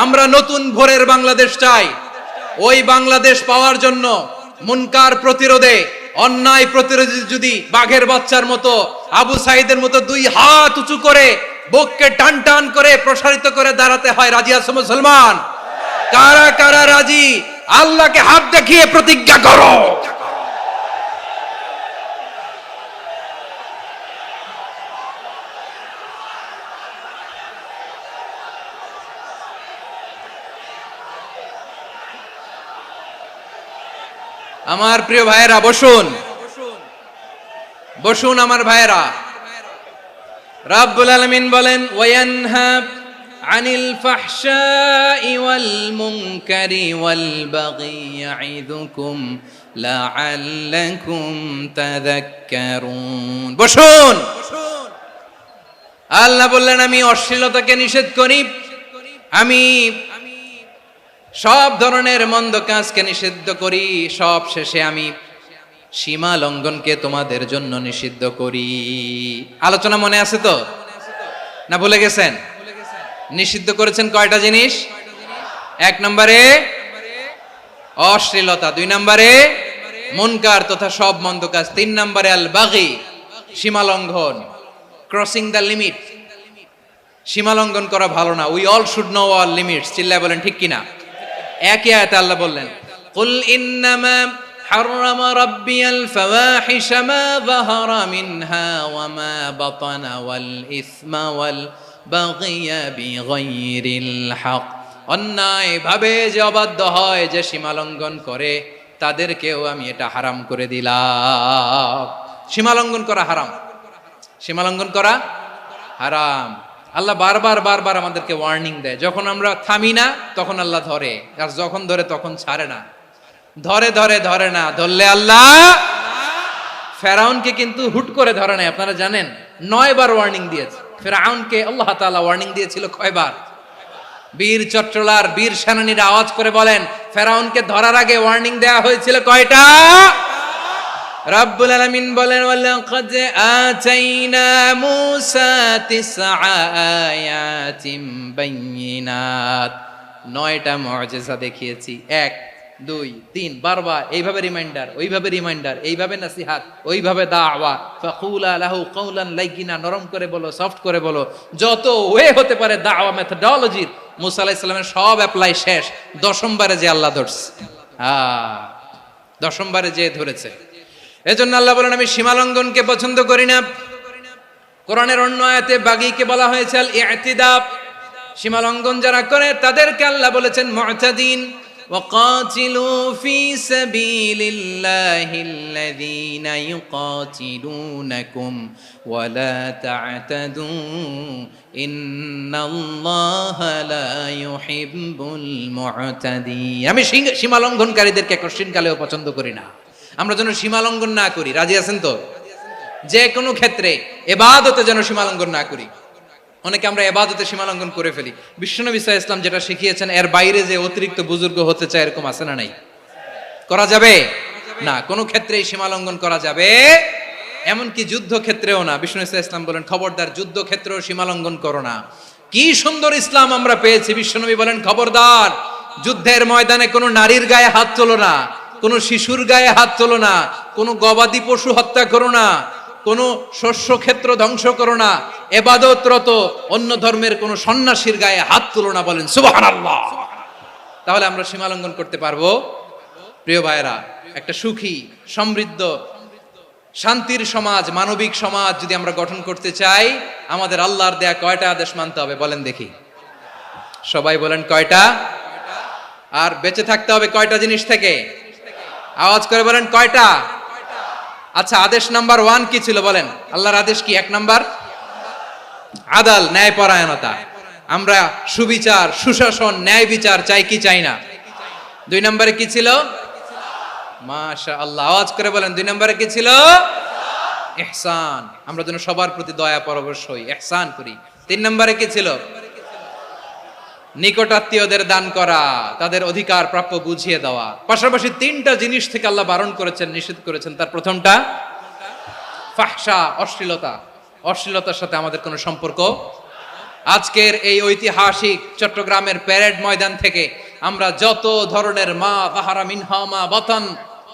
S1: আমরা নতুন ভোরের বাংলাদেশ চাই। ওই বাংলাদেশ পাওয়ার জন্য মুনকার প্রতিরোধে, অন্যায় প্রতিরোধে যদি বাঘের বাচ্চার মতো, আবু সাইদের মতো 2 হাত উঁচু করে, বুককে টান টান করে প্রসারিত করে দাঁড়াতে হয়, রাজি আছো মুসলমান? কারা কারা রাজি? আল্লাহকে হাত দেখিয়ে প্রতিজ্ঞা করো। আমার প্রিয় ভাইয়েরা, বসুন বসুন আমার ভাইয়েরা। রাব্বুল আলামিন বলেন, ওয়ায়ানহা আনিল ফাহশাই ওয়াল মুনকারি ওয়াল বাগি ইয়াইদুকুম লাআল্লাকুম তাযাক্কারুন। বসুন। আল্লাহ বললেন, আমি অশ্লীলতাকে নিষেধ করি, আমি সব ধরনের মন্দ কাজকে নিষিদ্ধ করি, সব শেষে আমি সীমা লঙ্ঘনকে তোমাদের জন্য নিষিদ্ধ করি। আলোচনা মনে আছে তো? না ভুলে গেছেন? নিষিদ্ধ করেছেন কয়টা জিনিস? 1 নম্বরে অশ্লীলতা, 2 নম্বরে মুনকার তথা সব মন্দ কাজ, 3 নম্বরে আল বাগি, সীমা লঙ্ঘন, ক্রসিং দ্য লিমিট। সীমা লঙ্ঘন করা ভালো না। We all should know our limits. চিল্লায় বলেন ঠিক কিনা? একই আয়াতে আল্লাহ বললেন, কুল ইন্নামা হাররামা রাব্বিয়াল ফাওয়াহিশা মা যাহারা মিনহা ওয়া মা বাতানা ওয়াল ইসমা ওয়াল বাগিয়া বিগাইরিল হক। অন্যায় ভাবে যে অবাধ্য হয়, যে সীমা লঙ্ঘন করে, তাদেরকেও আমি এটা হারাম করে দিলাম। সীমা লঙ্ঘন করা হারাম, সীমা লঙ্ঘন করা হারাম। আল্লাহ বারবার আমাদেরকে ওয়ার্নিং দেয়। যখন আমরা থামি না তখন আল্লাহ ধরে, আর যখন ধরে তখন ছাড়ে না। ধরে না, ধরলে আল্লাহ। ফেরাউনকে কিন্তু হুট করে ধরে নাই, আপনারা জানেন 9 বার ওয়ার্নিং দিয়েছে। ফেরাউনকে আল্লাহ তাআলা ওয়ার্নিং দিয়েছিল কয়বার? বীর চট্টলার, বীর সেনানীরা আওয়াজ করে বলেন, ফেরাউনকে ধরার আগে ওয়ার্নিং দেয়া হয়েছিল কয়টা? রাব্বুল আলামিন বলেন, ওয়ালাকাদ আতাইনা মূসা 9 আয়াতিন বাইয়িনাত। 9টা মুআজিজা দেখিয়েছি। 1 2 3 বারবার এইভাবে রিমাইন্ডার, ওইভাবে রিমাইন্ডার, এইভাবে নসিহাত, ওইভাবে দাওয়া। ফাকুলা লাহু কাওলান লাইয়িনা, নরম করে বলো, সফট করে বলো, যত ওয়ে হতে পারে দাওয়া মেথডোলজির। মূসা আলাইহিস সালামের সব অ্যাপ্লাই শেষ। 10ম বারে যে আল্লাহ ধরছে, 10ম বারে যে ধরেছে। এজন্য আল্লাহ বলেন, আমি সীমা লঙ্ঘনকে পছন্দ করি না। কোরআনের অন্য আয়াতে বাগীকে বলা হয়েছে আল ইতিদা। সীমা লঙ্ঘন যারা করে তাদেরকে আল্লাহ বলেছেন মুতাদিন। وقاتلوا في سبيل الله الذين يقاتلونكم ولا تعتدوا إن الله لا يحب المعتدين। আমি সীমা লঙ্ঘনকারীদেরকে কোশ্চিনকালেও পছন্দ করি না। আমরা যেন সীমা লঙ্ঘন না করি, রাজি আছেন তো? যে কোনো ক্ষেত্রে ইবাদতে যেন সীমা লঙ্ঘন না করি। অনেকে আমরা ইবাদতে সীমা লঙ্ঘন করে ফেলি। বিশ্বনবী সাল্লাল্লাহু আলাইহি ওয়াসাল্লাম যেটা শিখিয়েছেন এর বাইরে যে অতিরিক্ত বুজুর্গ হতে চায় এরকম আছে না নাই? করা যাবে না, কোনো ক্ষেত্রেই সীমা লঙ্ঘন করা যাবে, এমনকি যুদ্ধ ক্ষেত্রেও না। বিশ্বনবী সাল্লাল্লাহু আলাইহি ওয়াসাল্লাম বলেন খবরদার যুদ্ধ ক্ষেত্রেও সীমা লঙ্ঘন করো না। কি সুন্দর ইসলাম আমরা পেয়েছি। বিশ্বনবী বলেন খবরদার যুদ্ধের ময়দানে কোনো নারীর গায়ে হাত তোলো না, কোনো শিশুর গায়ে হাত তোলো না, কোনো গবাদি পশু হত্যা করো না, কোনো শস্য ক্ষেত্র ধ্বংস করো না, ইবাদতরত অন্য ধর্মের কোনো সন্ন্যাসীর গায়ে হাত তুলো না। বলেন সুবহানাল্লাহ। তাহলে আমরা সীমা লঙ্ঘন করতে পারবো? প্রিয় ভাইরা, একটা সুখী সমৃদ্ধ শান্তির সমাজ, মানবিক সমাজ যদি আমরা গঠন করতে চাই, আমাদের আল্লাহর দেয়া কয়টা আদেশ মানতে হবে বলেন দেখি? সবাই বলেন কয়টা? আর বেঁচে থাকতে হবে কয়টা জিনিস থেকে? আওয়াজ করে বলেন কয়টা? আচ্ছা, আদেশ নাম্বার 1 কি ছিল বলেন? আল্লাহর আদেশ কি? 1 নাম্বার আদাল, ন্যায়পরায়ণতা। আমরা সুবিচার, সুশাসন, ন্যায় বিচার চাই কি চাই না? 2 নম্বরে কি ছিল? মাশাআল্লাহ, আওয়াজ করে বলেন 2 নম্বরে কি ছিল? ইহসান। আমরা যেন সবার প্রতি দয়া পরবশ হই, ইহসান করি। 3 নম্বরে কি ছিল? নিকটাত্মীয়দের দান করা, তাদের অধিকার প্রাপ্য বুঝিয়ে দেওয়া। পাশাপাশি 3টা জিনিস থেকে আল্লাহ বারণ করেছেন, নিষেধ করেছেন। তার প্রথমটা ফাহশা, অশ্লীলতা। অশ্লীলতার সাথে আমাদের কোনো সম্পর্ক। আজকের এই ঐতিহাসিক চট্টগ্রামের প্যারেড ময়দান থেকে আমরা যত ধরনের মা তাহারা মিনহা মা বাতান,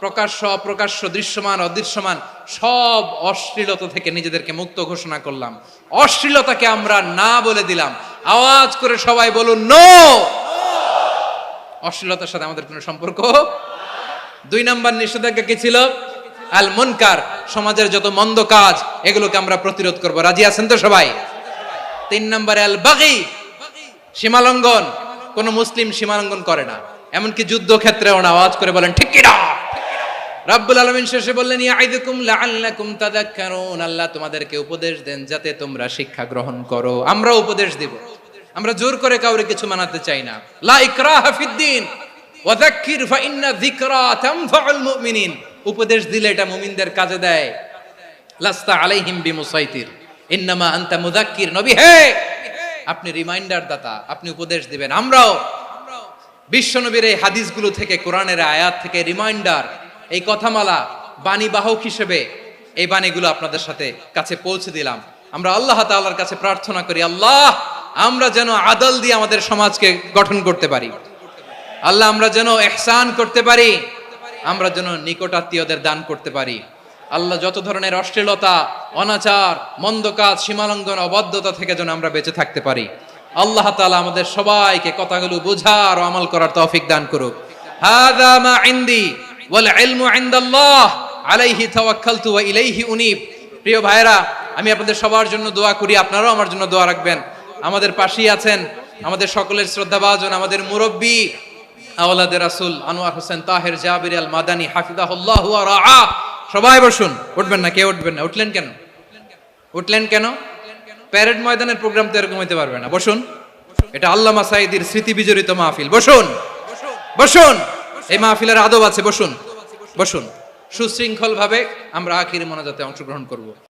S1: প্রকাশ্য অপ্রকাশ্য, দৃশ্যমান অদৃশ্যমান, সব অশ্লীলতা থেকে নিজেদেরকে মুক্ত ঘোষণা করলাম। অশ্লীলতাকে আমরা না বলে দিলাম। আওয়াজ করে সবাই বলুন নো। অশ্লীলতার সাথে আমাদের কোনো সম্পর্ক। 2 নম্বর নিষেধাজ্ঞা কি ছিল? আল মুনকার, সমাজের যত মন্দ কাজ এগুলোকে আমরা প্রতিরোধ করব। রাজি আছেন তো সবাই? 3 নম্বরে আল বাগি, সীমালঙ্ঘন। কোন মুসলিম সীমালঙ্ঘন করে না, এমনকি যুদ্ধ ক্ষেত্রেও না। আওয়াজ করে বলেন ঠিক কি না? রব্বুল আলামিন শেষে বললেন ইয়াইদুকুম লাআল্লাকুম তাযাক্কারুন, আল্লাহ তোমাদেরকে উপদেশ দেন যাতে তোমরা শিক্ষা গ্রহণ করো। আমরা উপদেশ দিব, আমরা জোর করে কাউরে কিছু মানাতে চাই না। লা ইকরাহা ফিদ্দিন ওয়া যাক্কির ফা ইন্না যিকরা তানফাউল মুমিনিন। উপদেশ দিলে এটা মুমিনদের কাজে দেয়। লাস্তা আলাইহিম বিমুসাইতির ইন্নামা আনতা মুযাক্কির। নবী হে, আপনি রিমাইন্ডার দাতা, আপনি উপদেশ দিবেন। আমরাও বিশ্বনবীর এই হাদিসগুলো থেকে, কোরআনের আয়াত থেকে রিমাইন্ডার, এই কথামালা, বাণী বাহক হিসেবে এই বাণীগুলো আপনাদের সাথে কাছে পৌঁছে দিলাম। আমরা আল্লাহ তাআলার কাছে প্রার্থনা করি, আল্লাহ আমরা যেন আদল দিয়ে আমাদের সমাজকে গঠন করতে পারি। আল্লাহ আমরা যেন ইহসান করতে পারি, আমরা যেন নিকটাত্মীয়দের দান করতে পারি। আল্লাহ যত ধরনের অশ্লীলতা, অনাচার, মন্দ কাজ, সীমালঙ্ঘন, অবাধ্যতা থেকে যেন আমরা বেঁচে থাকতে পারি। আল্লাহ তাআলা আমাদের সবাইকে কথাগুলো বোঝার ও আমল করার তৌফিক দান করুক। হাযা মা ইনদি ওয়াল ইলমু ইনদাল্লাহ আলাইহি তাওয়াক্কালতু ওয়া ইলাইহি উনীব। প্রিয় ভাইরা, আমি আপনাদের সবার জন্য দোয়া করি, আপনারাও আমার জন্য দোয়া রাখবেন। আমাদের পাশেই আছেন আমাদের সকলের শ্রদ্ধাভাজন, আমাদের মুরব্বী আওলাদে রাসূল আনোয়ার হোসেন তাহের জাবির আল মাদানী হাফিজাহুল্লাহ ওয়া রাআ। সবাই বসুন। উঠবেন না? কেউ উঠবেন না? উঠলেন কেন? উঠলেন কেন? প্যারেড ময়দানের প্রোগ্রাম তো এরকম হইতে পারবে না। বসুন, এটা আল্লামা সাঈদীর স্মৃতি বিজড়িত মাহফিল। বসুন, বসুন। এই মাহফিলের আদব আছে। বসুন, বসুন। সুশৃঙ্খল ভাবে আমরা আখির মোনাজাতে অংশগ্রহণ করব।